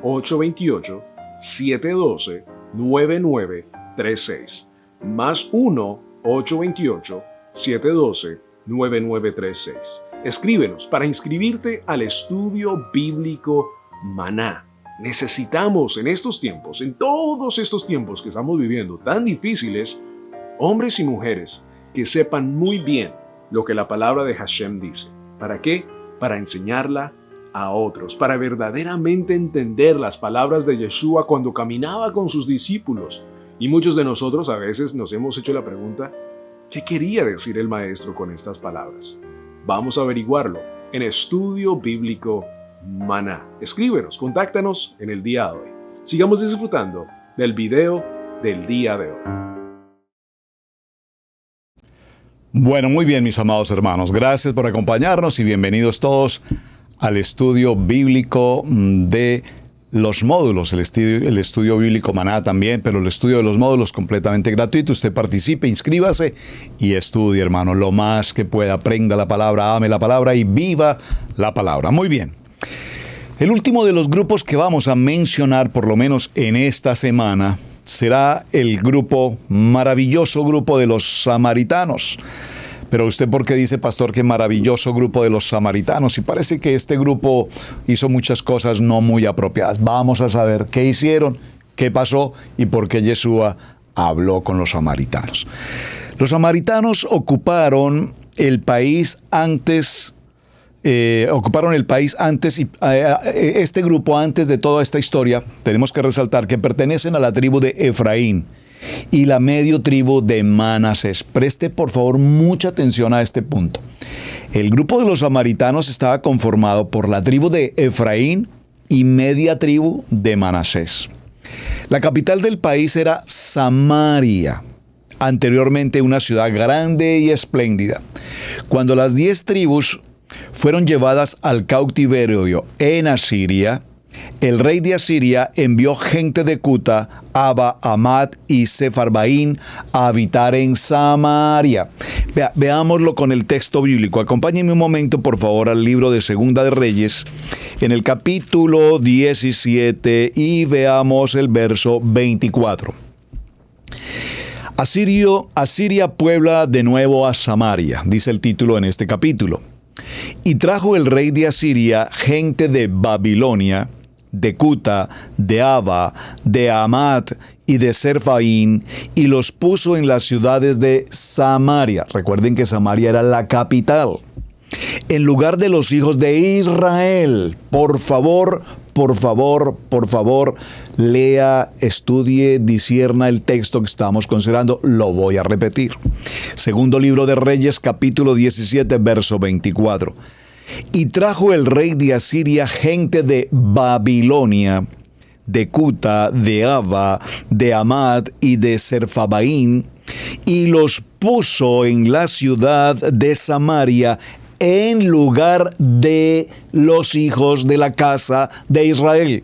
828 712 9936. +1 828 712 9936. Escríbenos para inscribirte al estudio bíblico Maná. Necesitamos en estos tiempos, en todos estos tiempos que estamos viviendo tan difíciles, hombres y mujeres que sepan muy bien lo que la palabra de Hashem dice. ¿Para qué? Para enseñarla a otros, para verdaderamente entender las palabras de Yeshua cuando caminaba con sus discípulos. Y muchos de nosotros a veces nos hemos hecho la pregunta, ¿qué quería decir el maestro con estas palabras? Vamos a averiguarlo en Estudio Bíblico Maná. Escríbenos, contáctanos en el día de hoy. Sigamos disfrutando del video del día de hoy. Bueno, muy bien, mis amados hermanos. Gracias por acompañarnos y bienvenidos todos al estudio bíblico de los módulos, el estudio bíblico Maná también, pero el estudio de los módulos completamente gratuito. Usted participe, inscríbase y estudie, hermano, lo más que pueda. Aprenda la palabra, ame la palabra y viva la palabra. Muy bien. El último de los grupos que vamos a mencionar, por lo menos en esta semana, será el maravilloso grupo de los samaritanos. Pero usted, ¿por qué dice, pastor, que maravilloso grupo de los samaritanos? Y parece que este grupo hizo muchas cosas no muy apropiadas. Vamos a saber qué hicieron, qué pasó y por qué Yeshua habló con los samaritanos. Los samaritanos ocuparon el país antes. Este grupo, antes de toda esta historia, tenemos que resaltar que pertenecen a la tribu de Efraín y la medio tribu de Manasés. Preste por favor mucha atención a este punto. El grupo de los samaritanos estaba conformado por la tribu de Efraín y media tribu de Manasés. La capital del país era Samaria, anteriormente una ciudad grande y espléndida. Cuando las 10 tribus fueron llevadas al cautiverio en Asiria, el rey de Asiria envió gente de Cuta, Aba, Amad y Sefarbaín a habitar en Samaria. Veámoslo con el texto bíblico. Acompáñenme un momento, por favor, al libro de Segunda de Reyes, en el capítulo 17, y veamos el verso 24. Asiria puebla de nuevo a Samaria, dice el título en este capítulo. Y trajo el rey de Asiria gente de Babilonia, de Cuta, de Aba, de Amad y de Serfaín, y los puso en las ciudades de Samaria. Recuerden que Samaria era la capital. En lugar de los hijos de Israel. Por favor, lea, estudie, discierna el texto que estamos considerando. Lo voy a repetir. Segundo libro de Reyes, capítulo 17, verso 24. Y trajo el rey de Asiria gente de Babilonia, de Cuta, de Aba, de Amad y de Serfabaín, y los puso en la ciudad de Samaria en lugar de los hijos de la casa de Israel.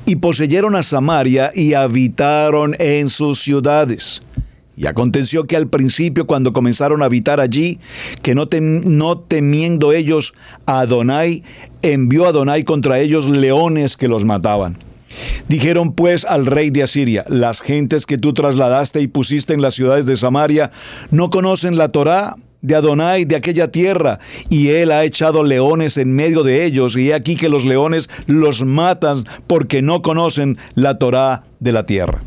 Y poseyeron a Samaria y habitaron en sus ciudades. Y aconteció que al principio, cuando comenzaron a habitar allí, que no temiendo ellos a Adonai, envió Adonai contra ellos leones que los mataban. Dijeron pues al rey de Asiria: las gentes que tú trasladaste y pusiste en las ciudades de Samaria no conocen la Torá de Adonai de aquella tierra, y él ha echado leones en medio de ellos, y he aquí que los leones los matan porque no conocen la Torá de la tierra.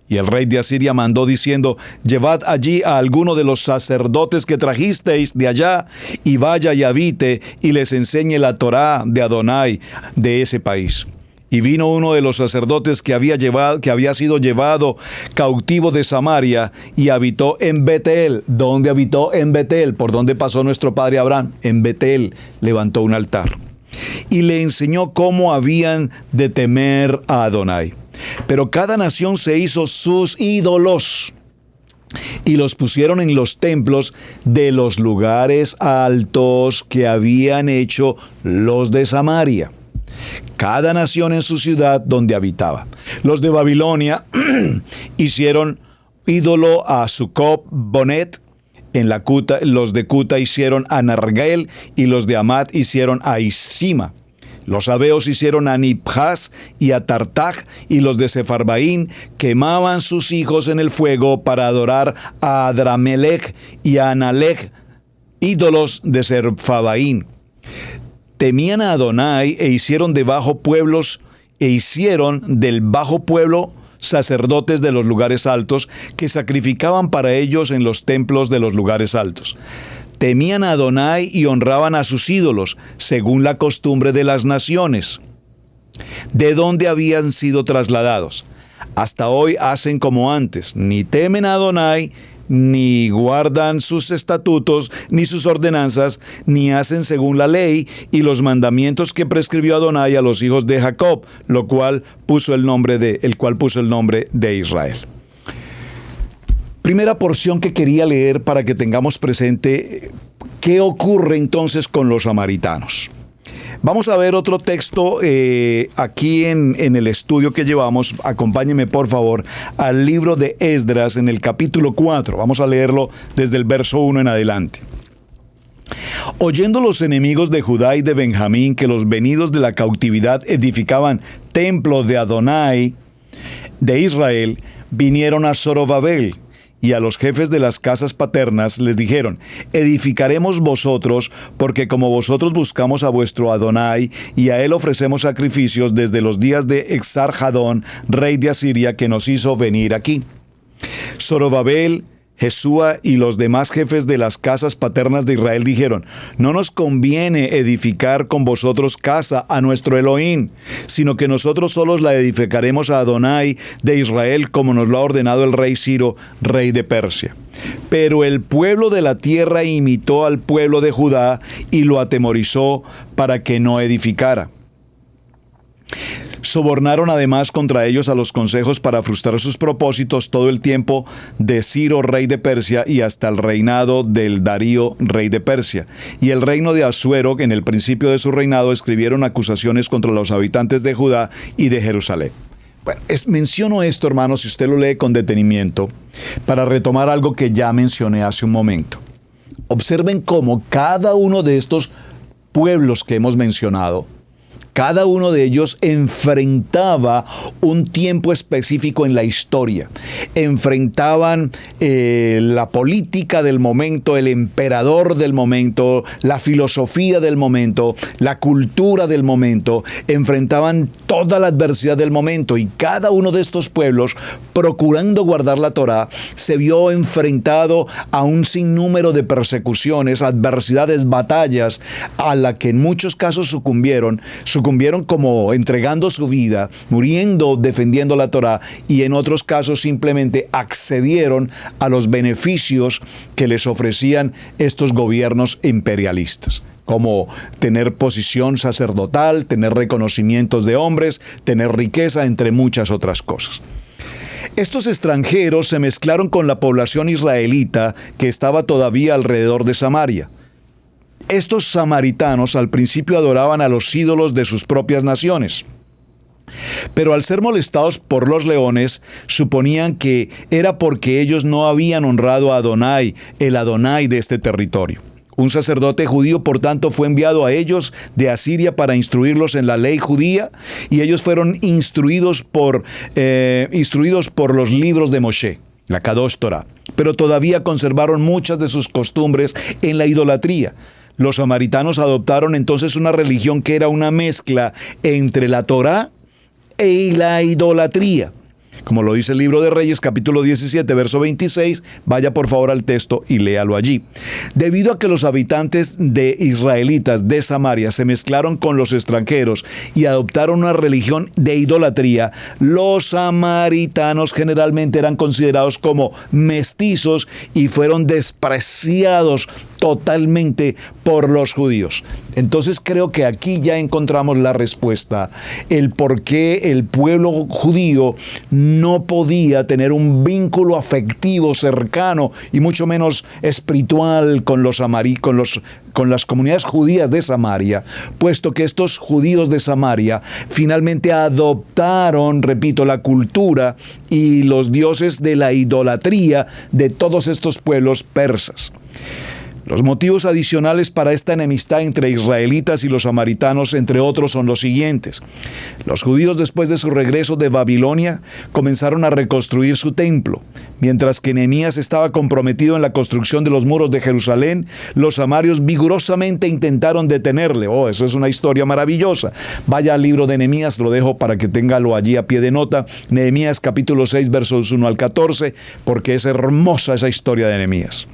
Y el rey de Asiria mandó diciendo: llevad allí a alguno de los sacerdotes que trajisteis de allá, y vaya y habite, y les enseñe la Torá de Adonai de ese país. Y vino uno de los sacerdotes que había sido llevado cautivo de Samaria, y habitó en Betel. ¿Dónde habitó? En Betel. ¿Por dónde pasó nuestro padre Abraham? En Betel levantó un altar. Y le enseñó cómo habían de temer a Adonai. Pero cada nación se hizo sus ídolos, y los pusieron en los templos de los lugares altos que habían hecho los de Samaria, cada nación en su ciudad donde habitaba. Los de Babilonia hicieron ídolo a Sucop Bonet. En la Cuta, los de Cuta hicieron a Nargel, y los de Amad hicieron a Isima. Los sabeos hicieron a Nibhaz y a Tartaj, y los de Sefarbaín quemaban sus hijos en el fuego para adorar a Adramelech y a Analech, ídolos de Sefarbaín. Temían a Adonai e hicieron del bajo pueblo sacerdotes de los lugares altos, que sacrificaban para ellos en los templos de los lugares altos. Temían a Adonai y honraban a sus ídolos, según la costumbre de las naciones, de donde habían sido trasladados. Hasta hoy hacen como antes: ni temen a Adonai, ni guardan sus estatutos, ni sus ordenanzas, ni hacen según la ley y los mandamientos que prescribió Adonai a los hijos de Jacob, el cual puso el nombre de Israel. Primera porción que quería leer para que tengamos presente qué ocurre entonces con los samaritanos. Vamos a ver otro texto aquí en el estudio que llevamos. Acompáñenme por favor al libro de Esdras en el capítulo 4. Vamos a leerlo desde el verso 1 en adelante. Oyendo los enemigos de Judá y de Benjamín que los venidos de la cautividad edificaban templos de Adonai de Israel, vinieron a Zorobabel y a los jefes de las casas paternas les dijeron: edificaremos vosotros, porque como vosotros buscamos a vuestro Adonai, y a él ofrecemos sacrificios desde los días de Exarjadón, rey de Asiria, que nos hizo venir aquí. Zorobabel, Jesúa y los demás jefes de las casas paternas de Israel dijeron: no nos conviene edificar con vosotros casa a nuestro Elohim, sino que nosotros solos la edificaremos a Adonai de Israel, como nos lo ha ordenado el rey Ciro, rey de Persia. Pero el pueblo de la tierra imitó al pueblo de Judá y lo atemorizó para que no edificara. Sobornaron además contra ellos a los consejos para frustrar sus propósitos todo el tiempo de Ciro, rey de Persia, y hasta el reinado del Darío, rey de Persia. Y el reino de Asuero, en el principio de su reinado, escribieron acusaciones contra los habitantes de Judá y de Jerusalén. Bueno, menciono esto, hermanos, si usted lo lee con detenimiento, para retomar algo que ya mencioné hace un momento. Observen cómo cada uno de estos pueblos que hemos mencionado, cada uno de ellos enfrentaba un tiempo específico en la historia. Enfrentaban la política del momento, el emperador del momento, la filosofía del momento, la cultura del momento. Enfrentaban toda la adversidad del momento, y cada uno de estos pueblos, procurando guardar la Torá, se vio enfrentado a un sinnúmero de persecuciones, adversidades, batallas, a la que en muchos casos sucumbieron como entregando su vida, muriendo, defendiendo la Torá, y en otros casos simplemente accedieron a los beneficios que les ofrecían estos gobiernos imperialistas, como tener posición sacerdotal, tener reconocimientos de hombres, tener riqueza, entre muchas otras cosas. Estos extranjeros se mezclaron con la población israelita que estaba todavía alrededor de Samaria. Estos samaritanos al principio adoraban a los ídolos de sus propias naciones, pero al ser molestados por los leones, suponían que era porque ellos no habían honrado a Adonai, el Adonai de este territorio. Un sacerdote judío, por tanto, fue enviado a ellos de Asiria para instruirlos en la ley judía, y ellos fueron instruidos por los libros de Moshe, la Kadosh Torah, pero todavía conservaron muchas de sus costumbres en la idolatría. Los samaritanos adoptaron entonces una religión que era una mezcla entre la Torá y la idolatría. Como lo dice el libro de Reyes, capítulo 17, verso 26, vaya por favor al texto y léalo allí. Debido a que los habitantes de israelitas de Samaria se mezclaron con los extranjeros y adoptaron una religión de idolatría, los samaritanos generalmente eran considerados como mestizos y fueron despreciados totalmente por los judíos. Entonces creo que aquí ya encontramos la respuesta, el por qué el pueblo judío no podía tener un vínculo afectivo cercano y mucho menos espiritual con las comunidades judías de Samaria, puesto que estos judíos de Samaria finalmente adoptaron, repito, la cultura y los dioses de la idolatría de todos estos pueblos persas. Los motivos adicionales para esta enemistad entre israelitas y los samaritanos, entre otros, son los siguientes. Los judíos, después de su regreso de Babilonia, comenzaron a reconstruir su templo. Mientras que Nehemías estaba comprometido en la construcción de los muros de Jerusalén, los samarios vigorosamente intentaron detenerle. Eso es una historia maravillosa. Vaya al libro de Nehemías, lo dejo para que téngalo allí a pie de nota. Nehemías capítulo 6, versos 1 al 14, porque es hermosa esa historia de Nehemías.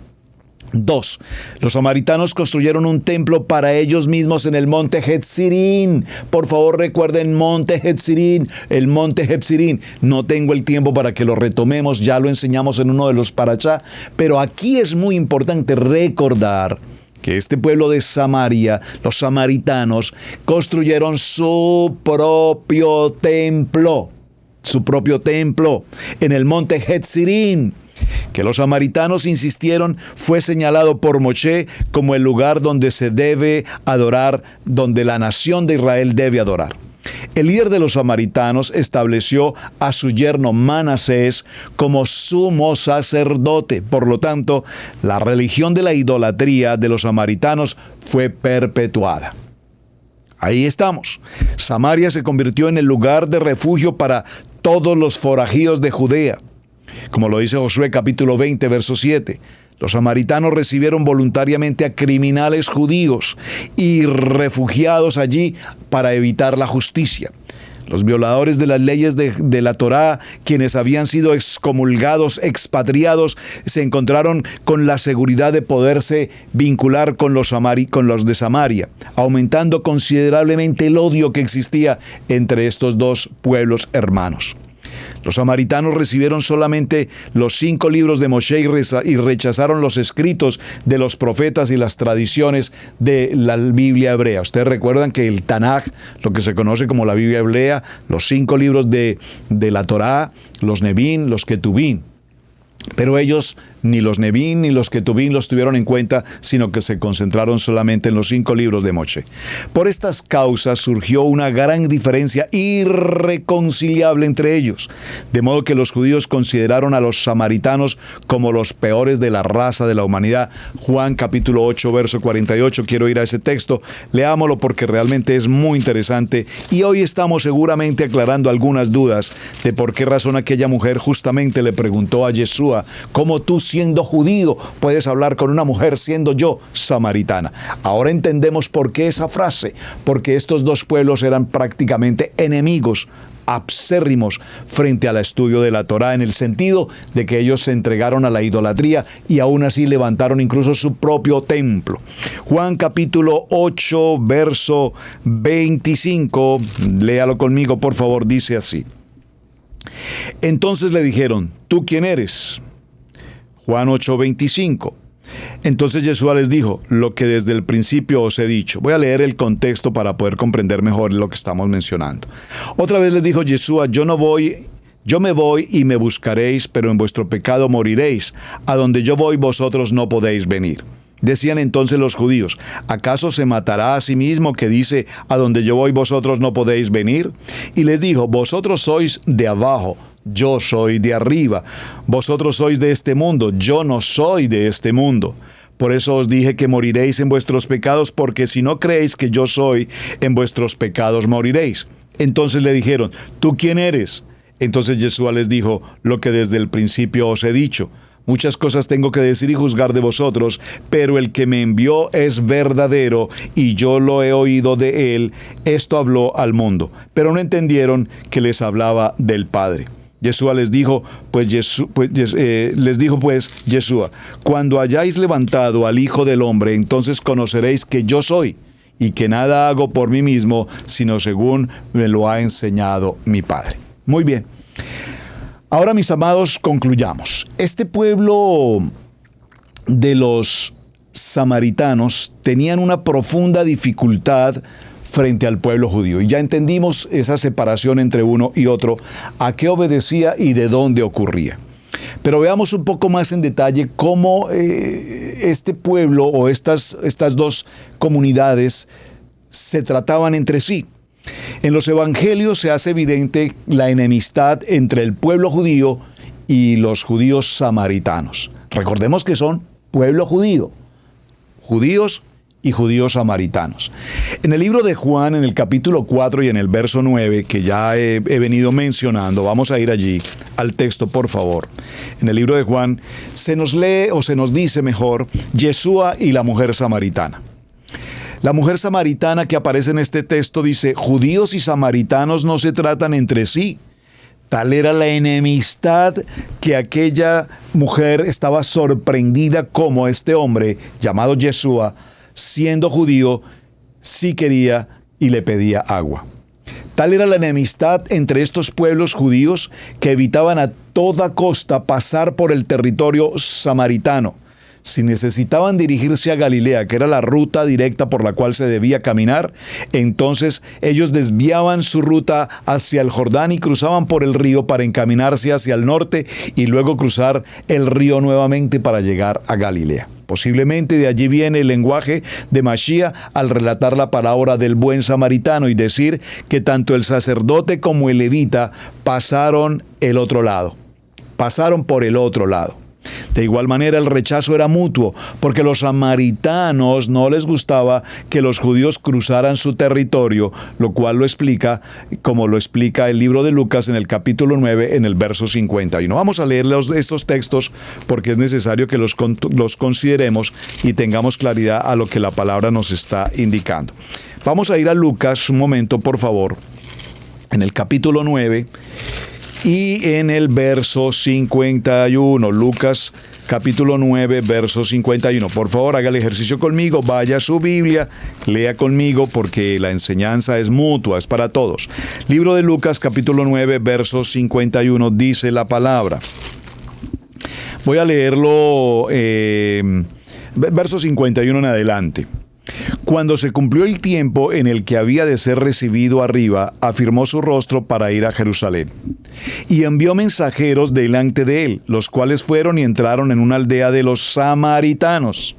2. Los samaritanos construyeron un templo para ellos mismos en el monte Jetzirín. Por favor, recuerden monte Jetzirín, el monte Jetzirín. No tengo el tiempo para que lo retomemos, ya lo enseñamos en uno de los parashá, pero aquí es muy importante recordar que este pueblo de Samaria, los samaritanos, construyeron su propio templo en el monte Jetzirín, que los samaritanos insistieron fue señalado por Moshe como el lugar donde se debe adorar, donde la nación de Israel debe adorar. El líder de los samaritanos estableció a su yerno Manasés como sumo sacerdote. Por lo tanto, la religión de la idolatría de los samaritanos fue perpetuada. Ahí estamos. Samaria se convirtió en el lugar de refugio para todos los forajidos de Judea. Como lo dice Josué capítulo 20, verso 7, los samaritanos recibieron voluntariamente a criminales judíos y refugiados allí para evitar la justicia. Los violadores de las leyes de la Torá, quienes habían sido excomulgados, expatriados, se encontraron con la seguridad de poderse vincular con los de Samaria, aumentando considerablemente el odio que existía entre estos dos pueblos hermanos. Los samaritanos recibieron solamente los 5 libros de Moshe y rechazaron los escritos de los profetas y las tradiciones de la Biblia hebrea. Ustedes recuerdan que el Tanaj, lo que se conoce como la Biblia hebrea, los 5 libros de la Torá, los Nevín, los Ketubín. Pero ellos ni los Nevín ni los Ketubín los tuvieron en cuenta, sino que se concentraron solamente en los 5 libros de Moshe. Por estas causas surgió una gran diferencia irreconciliable entre ellos, de modo que los judíos consideraron a los samaritanos como los peores de la raza de la humanidad. Juan capítulo 8, verso 48, quiero ir a ese texto, leámoslo porque realmente es muy interesante y hoy estamos seguramente aclarando algunas dudas de por qué razón aquella mujer justamente le preguntó a Yeshua: ¿cómo tú, siendo judío, puedes hablar con una mujer siendo yo samaritana? Ahora entendemos por qué esa frase, porque estos dos pueblos eran prácticamente enemigos acérrimos frente al estudio de la Torá, en el sentido de que ellos se entregaron a la idolatría y aún así levantaron incluso su propio templo. Juan capítulo 8, verso 25, léalo conmigo por favor, dice así: entonces le dijeron: ¿tú quién eres? Juan 8:25. Entonces Yeshua les dijo: lo que desde el principio os he dicho. Voy a leer el contexto para poder comprender mejor lo que estamos mencionando. Otra vez les dijo Yeshua: yo me voy y me buscaréis, pero en vuestro pecado moriréis. A donde yo voy vosotros no podéis venir. Decían entonces los judíos: ¿acaso se matará a sí mismo que dice: a donde yo voy vosotros no podéis venir? Y les dijo: vosotros sois de abajo, yo soy de arriba. Vosotros sois de este mundo, yo no soy de este mundo. Por eso os dije que moriréis en vuestros pecados, porque si no creéis que yo soy, en vuestros pecados moriréis. Entonces le dijeron: ¿tú quién eres? Entonces Yeshua les dijo: lo que desde el principio os he dicho. Muchas cosas tengo que decir y juzgar de vosotros, pero el que me envió es verdadero y yo lo he oído de él. Esto habló al mundo. Pero no entendieron que les hablaba del Padre. Yeshua les dijo, Yeshua: cuando hayáis levantado al Hijo del Hombre, entonces conoceréis que yo soy, y que nada hago por mí mismo, sino según me lo ha enseñado mi Padre. Muy bien. Ahora, mis amados, concluyamos. Este pueblo de los samaritanos tenían una profunda dificultad frente al pueblo judío. Y ya entendimos esa separación entre uno y otro, a qué obedecía y de dónde ocurría. Pero veamos un poco más en detalle cómo este pueblo o estas dos comunidades se trataban entre sí. En los evangelios se hace evidente la enemistad entre el pueblo judío y los judíos samaritanos. Recordemos que son pueblo judío, judíos y judíos samaritanos. En el libro de Juan, en el capítulo 4 y en el verso 9, que ya he venido mencionando, vamos a ir allí al texto, por favor. En el libro de Juan se nos lee, o se nos dice mejor, Yeshua y la mujer samaritana. La mujer samaritana que aparece en este texto dice: judíos y samaritanos no se tratan entre sí. Tal era la enemistad que aquella mujer estaba sorprendida como este hombre llamado Yeshua, siendo judío, sí quería y le pedía agua. Tal era la enemistad entre estos pueblos judíos que evitaban a toda costa pasar por el territorio samaritano. Si necesitaban dirigirse a Galilea, que era la ruta directa por la cual se debía caminar, entonces ellos desviaban su ruta hacia el Jordán y cruzaban por el río para encaminarse hacia el norte y luego cruzar el río nuevamente para llegar a Galilea. Posiblemente de allí viene el lenguaje de Mashiach al relatar la parábola del buen samaritano y decir que tanto el sacerdote como el levita pasaron el otro lado, pasaron por el otro lado. De igual manera, el rechazo era mutuo, porque los samaritanos no les gustaba que los judíos cruzaran su territorio, lo cual lo explica, como lo explica el libro de Lucas en el capítulo 9, en el verso 50. Y no vamos a leer estos textos porque es necesario que los consideremos y tengamos claridad a lo que la palabra nos está indicando. Vamos a ir a Lucas un momento, por favor, en el capítulo 9. Y en el verso 51, Lucas capítulo 9, verso 51. Por favor, haga el ejercicio conmigo, vaya a su Biblia, lea conmigo porque la enseñanza es mutua, es para todos. Libro de Lucas, capítulo 9, verso 51, dice la palabra. Voy a leerlo, verso 51 en adelante. Cuando se cumplió el tiempo en el que había de ser recibido arriba, afirmó su rostro para ir a Jerusalén. Y envió mensajeros delante de él, los cuales fueron y entraron en una aldea de los samaritanos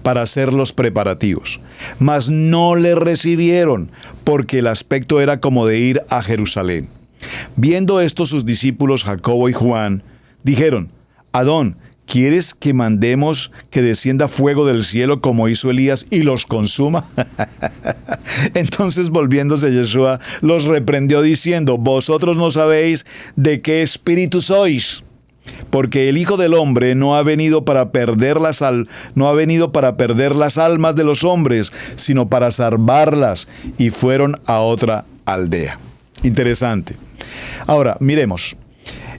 para hacer los preparativos. Mas no le recibieron, porque el aspecto era como de ir a Jerusalén. Viendo esto sus discípulos Jacobo y Juan, dijeron: Adón, ¿quieres que mandemos que descienda fuego del cielo como hizo Elías y los consuma? Entonces, volviéndose Yeshua, los reprendió diciendo: Vosotros no sabéis de qué espíritu sois, porque el Hijo del Hombre no ha venido para perder las almas de los hombres, sino para salvarlas. Y fueron a otra aldea. Interesante. Ahora, miremos.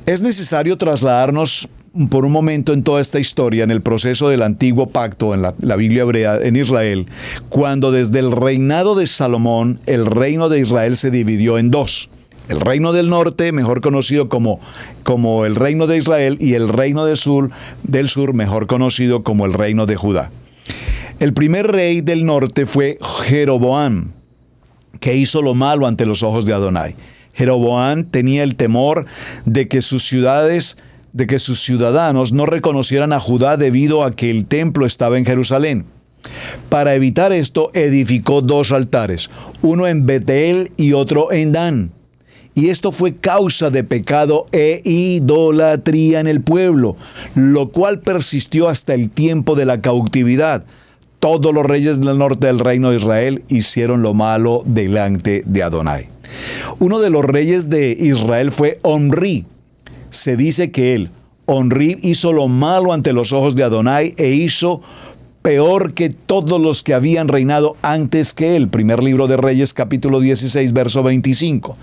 Es necesario trasladarnos por un momento en toda esta historia, en el proceso del antiguo pacto, en la Biblia hebrea, en Israel, cuando desde el reinado de Salomón, el reino de Israel se dividió en dos. El reino del norte, mejor conocido como el reino de Israel, y el reino del sur, mejor conocido como el reino de Judá. El primer rey del norte fue Jeroboam, que hizo lo malo ante los ojos de Adonai. Jeroboam tenía el temor de que sus ciudadanos no reconocieran a Judá debido a que el templo estaba en Jerusalén. Para evitar esto, edificó dos altares, uno en Betel y otro en Dan. Y esto fue causa de pecado e idolatría en el pueblo, lo cual persistió hasta el tiempo de la cautividad. Todos los reyes del norte del reino de Israel hicieron lo malo delante de Adonai. Uno de los reyes de Israel fue Omri. Se dice que Omri hizo lo malo ante los ojos de Adonai e hizo peor que todos los que habían reinado antes que él. Primer libro de Reyes, capítulo 16, verso 25.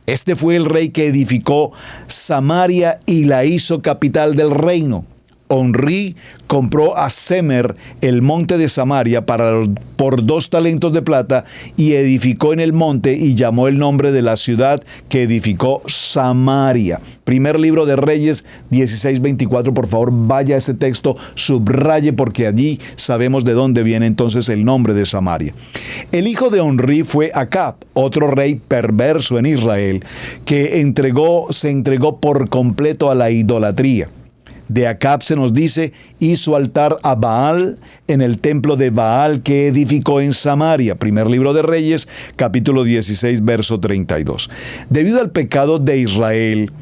Este fue el rey que edificó Samaria y la hizo capital del reino. Omri compró a Semer el monte de Samaria por 2 talentos de plata y edificó en el monte y llamó el nombre de la ciudad que edificó Samaria. Primer libro de Reyes 16:24, por favor vaya a ese texto, subraye porque allí sabemos de dónde viene entonces el nombre de Samaria. El hijo de Omri fue Acab, otro rey perverso en Israel que se entregó por completo a la idolatría. De Acab se nos dice, hizo altar a Baal en el templo de Baal que edificó en Samaria. Primer libro de Reyes, capítulo 16, verso 32. Debido al pecado de Israel,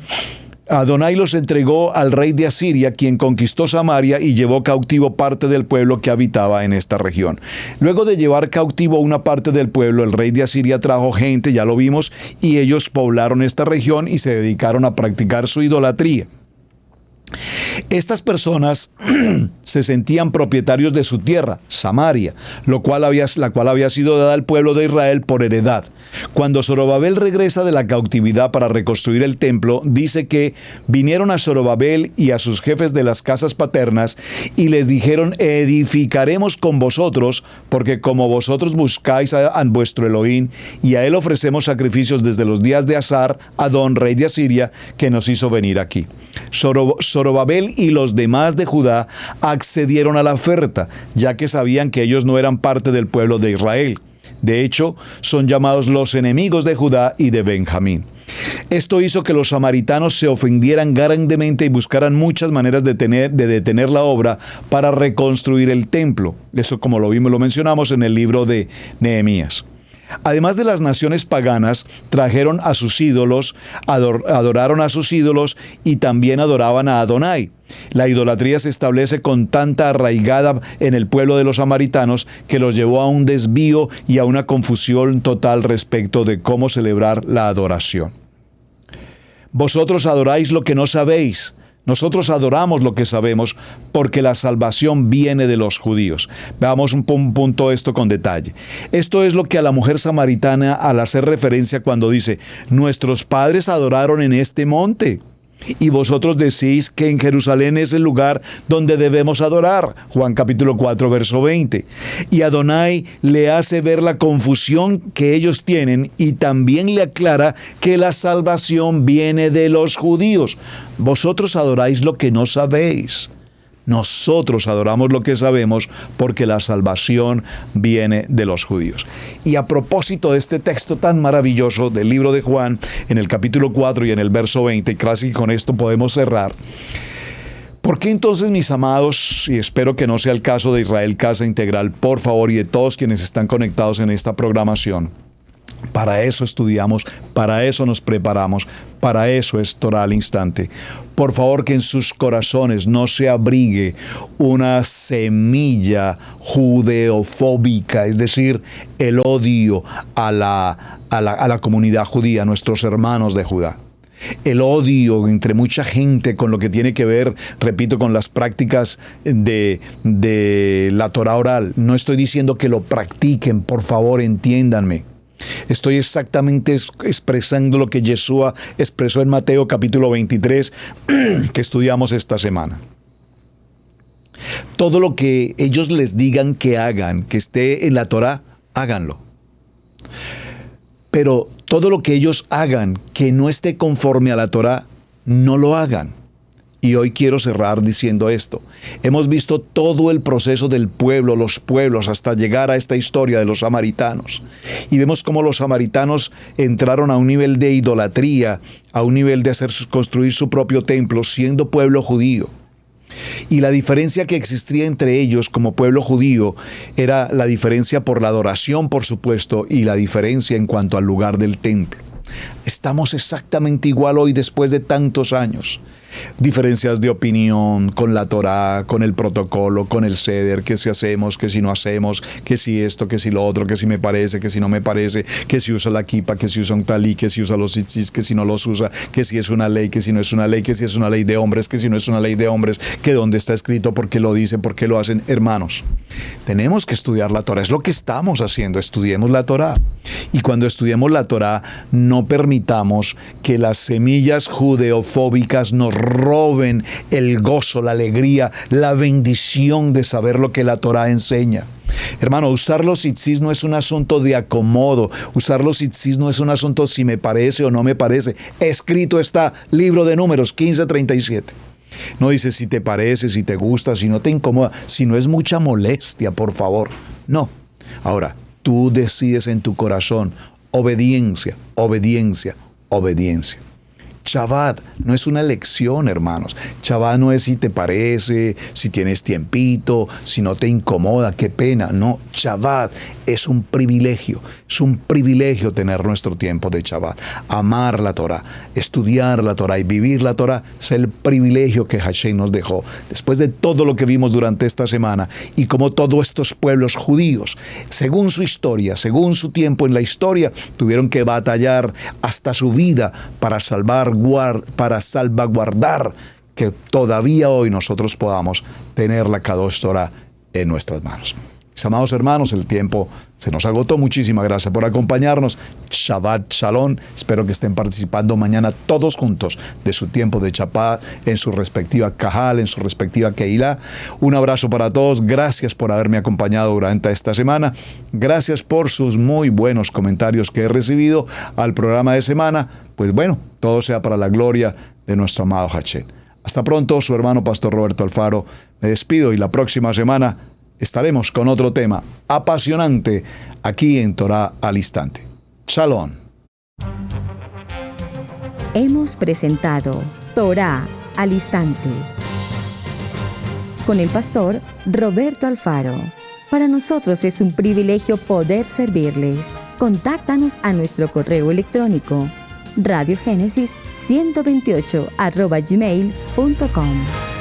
Adonai los entregó al rey de Asiria, quien conquistó Samaria y llevó cautivo parte del pueblo que habitaba en esta región. Luego de llevar cautivo una parte del pueblo, el rey de Asiria trajo gente, ya lo vimos, y ellos poblaron esta región y se dedicaron a practicar su idolatría. Estas personas se sentían propietarios de su tierra, Samaria, la cual había sido dada al pueblo de Israel por heredad. Cuando Zorobabel regresa de la cautividad para reconstruir el templo, dice que vinieron a Zorobabel y a sus jefes de las casas paternas y les dijeron: edificaremos con vosotros, porque como vosotros buscáis a vuestro Elohim, y a él ofrecemos sacrificios desde los días de Asar, Adón, rey de Asiria, que nos hizo venir aquí. Zorobabel y los demás de Judá accedieron a la oferta, ya que sabían que ellos no eran parte del pueblo de Israel. De hecho, son llamados los enemigos de Judá y de Benjamín. Esto hizo que los samaritanos se ofendieran grandemente y buscaran muchas maneras de detener la obra para reconstruir el templo. Eso, como lo mencionamos en el libro de Nehemías. Además de las naciones paganas, trajeron a sus ídolos, adoraron a sus ídolos y también adoraban a Adonai. La idolatría se establece con tanta arraigada en el pueblo de los samaritanos que los llevó a un desvío y a una confusión total respecto de cómo celebrar la adoración. Vosotros adoráis lo que no sabéis. Nosotros adoramos lo que sabemos porque la salvación viene de los judíos. Veamos un punto esto con detalle. Esto es lo que a la mujer samaritana al hacer referencia cuando dice: nuestros padres adoraron en este monte. Y vosotros decís que en Jerusalén es el lugar donde debemos adorar. Juan capítulo 4, verso 20. Y Adonai le hace ver la confusión que ellos tienen y también le aclara que la salvación viene de los judíos. Vosotros adoráis lo que no sabéis. Nosotros adoramos lo que sabemos porque la salvación viene de los judíos. Y a propósito de este texto tan maravilloso del libro de Juan, en el capítulo 4 y en el verso 20, casi con esto podemos cerrar. ¿Por qué entonces, mis amados, y espero que no sea el caso de Israel Casa Integral, por favor, y de todos quienes están conectados en esta programación? Para eso estudiamos, para eso nos preparamos, para eso es Torah al instante. Por favor, que en sus corazones no se abrigue una semilla judeofóbica, es decir, el odio a la comunidad judía, a nuestros hermanos de Judá. El odio entre mucha gente con lo que tiene que ver, repito, con las prácticas de la Torah oral. No estoy diciendo que lo practiquen, por favor, entiéndanme. Estoy exactamente expresando lo que Yeshua expresó en Mateo capítulo 23 que estudiamos esta semana. Todo lo que ellos les digan que hagan, que esté en la Torah, háganlo. Pero todo lo que ellos hagan que no esté conforme a la Torah, no lo hagan. Y hoy quiero cerrar diciendo esto. Hemos visto todo el proceso del pueblo, los pueblos, hasta llegar a esta historia de los samaritanos. Y vemos cómo los samaritanos entraron a un nivel de idolatría, a un nivel de construir su propio templo, siendo pueblo judío. Y la diferencia que existía entre ellos como pueblo judío era la diferencia por la adoración, por supuesto, y la diferencia en cuanto al lugar del templo. Estamos exactamente igual hoy después de tantos años. Diferencias de opinión con la Torá, con el protocolo, con el Seder, que si hacemos, que si no hacemos, que si esto, que si lo otro, que si me parece, que si no me parece, que si usa la kipa, que si usa un talí, que si usa los tzitzis, que si no los usa, que si es una ley, que si no es una ley, que si es una ley de hombres, que si no es una ley de hombres, que dónde está escrito, por qué lo dice, por qué lo hacen. Hermanos, tenemos que estudiar la Torá, es lo que estamos haciendo, estudiemos la Torá. Y cuando estudiemos la Torá, no permitamos que las semillas judeofóbicas nos roben el gozo, la alegría, la bendición de saber lo que la Torá enseña. Hermano, usar los tzitzis no es un asunto de acomodo. Usar los tzitzis no es un asunto si me parece o no me parece. Escrito está, libro de Números 15:37. No dice si te parece, si te gusta, si no te incomoda, si no es mucha molestia, por favor. No. Ahora, tú decides en tu corazón obediencia, obediencia, obediencia. Shabbat no es una elección, hermanos. Shabbat no es si te parece, si tienes tiempito, si no te incomoda, qué pena. No, Shabbat es un privilegio. Es un privilegio tener nuestro tiempo de Shabbat. Amar la Torah, estudiar la Torah y vivir la Torah es el privilegio que Hashem nos dejó. Después de todo lo que vimos durante esta semana y como todos estos pueblos judíos, según su historia, según su tiempo en la historia, tuvieron que batallar hasta su vida para salvaguardar que todavía hoy nosotros podamos tener la Kadosh Torah en nuestras manos. Mis amados hermanos, el tiempo se nos agotó. Muchísimas gracias por acompañarnos. Shabbat Shalom. Espero que estén participando mañana todos juntos de su tiempo de Shabbat en su respectiva Kahal, en su respectiva Keilah. Un abrazo para todos. Gracias por haberme acompañado durante esta semana. Gracias por sus muy buenos comentarios que he recibido al programa de semana. Pues bueno, todo sea para la gloria de nuestro amado Hashem. Hasta pronto, su hermano Pastor Roberto Alfaro. Me despido y la próxima semana estaremos con otro tema apasionante aquí en Torah al Instante. Shalom. Hemos presentado Torah al Instante con el pastor Roberto Alfaro. Para nosotros es un privilegio poder servirles. Contáctanos a nuestro correo electrónico radiogenesis128@gmail.com.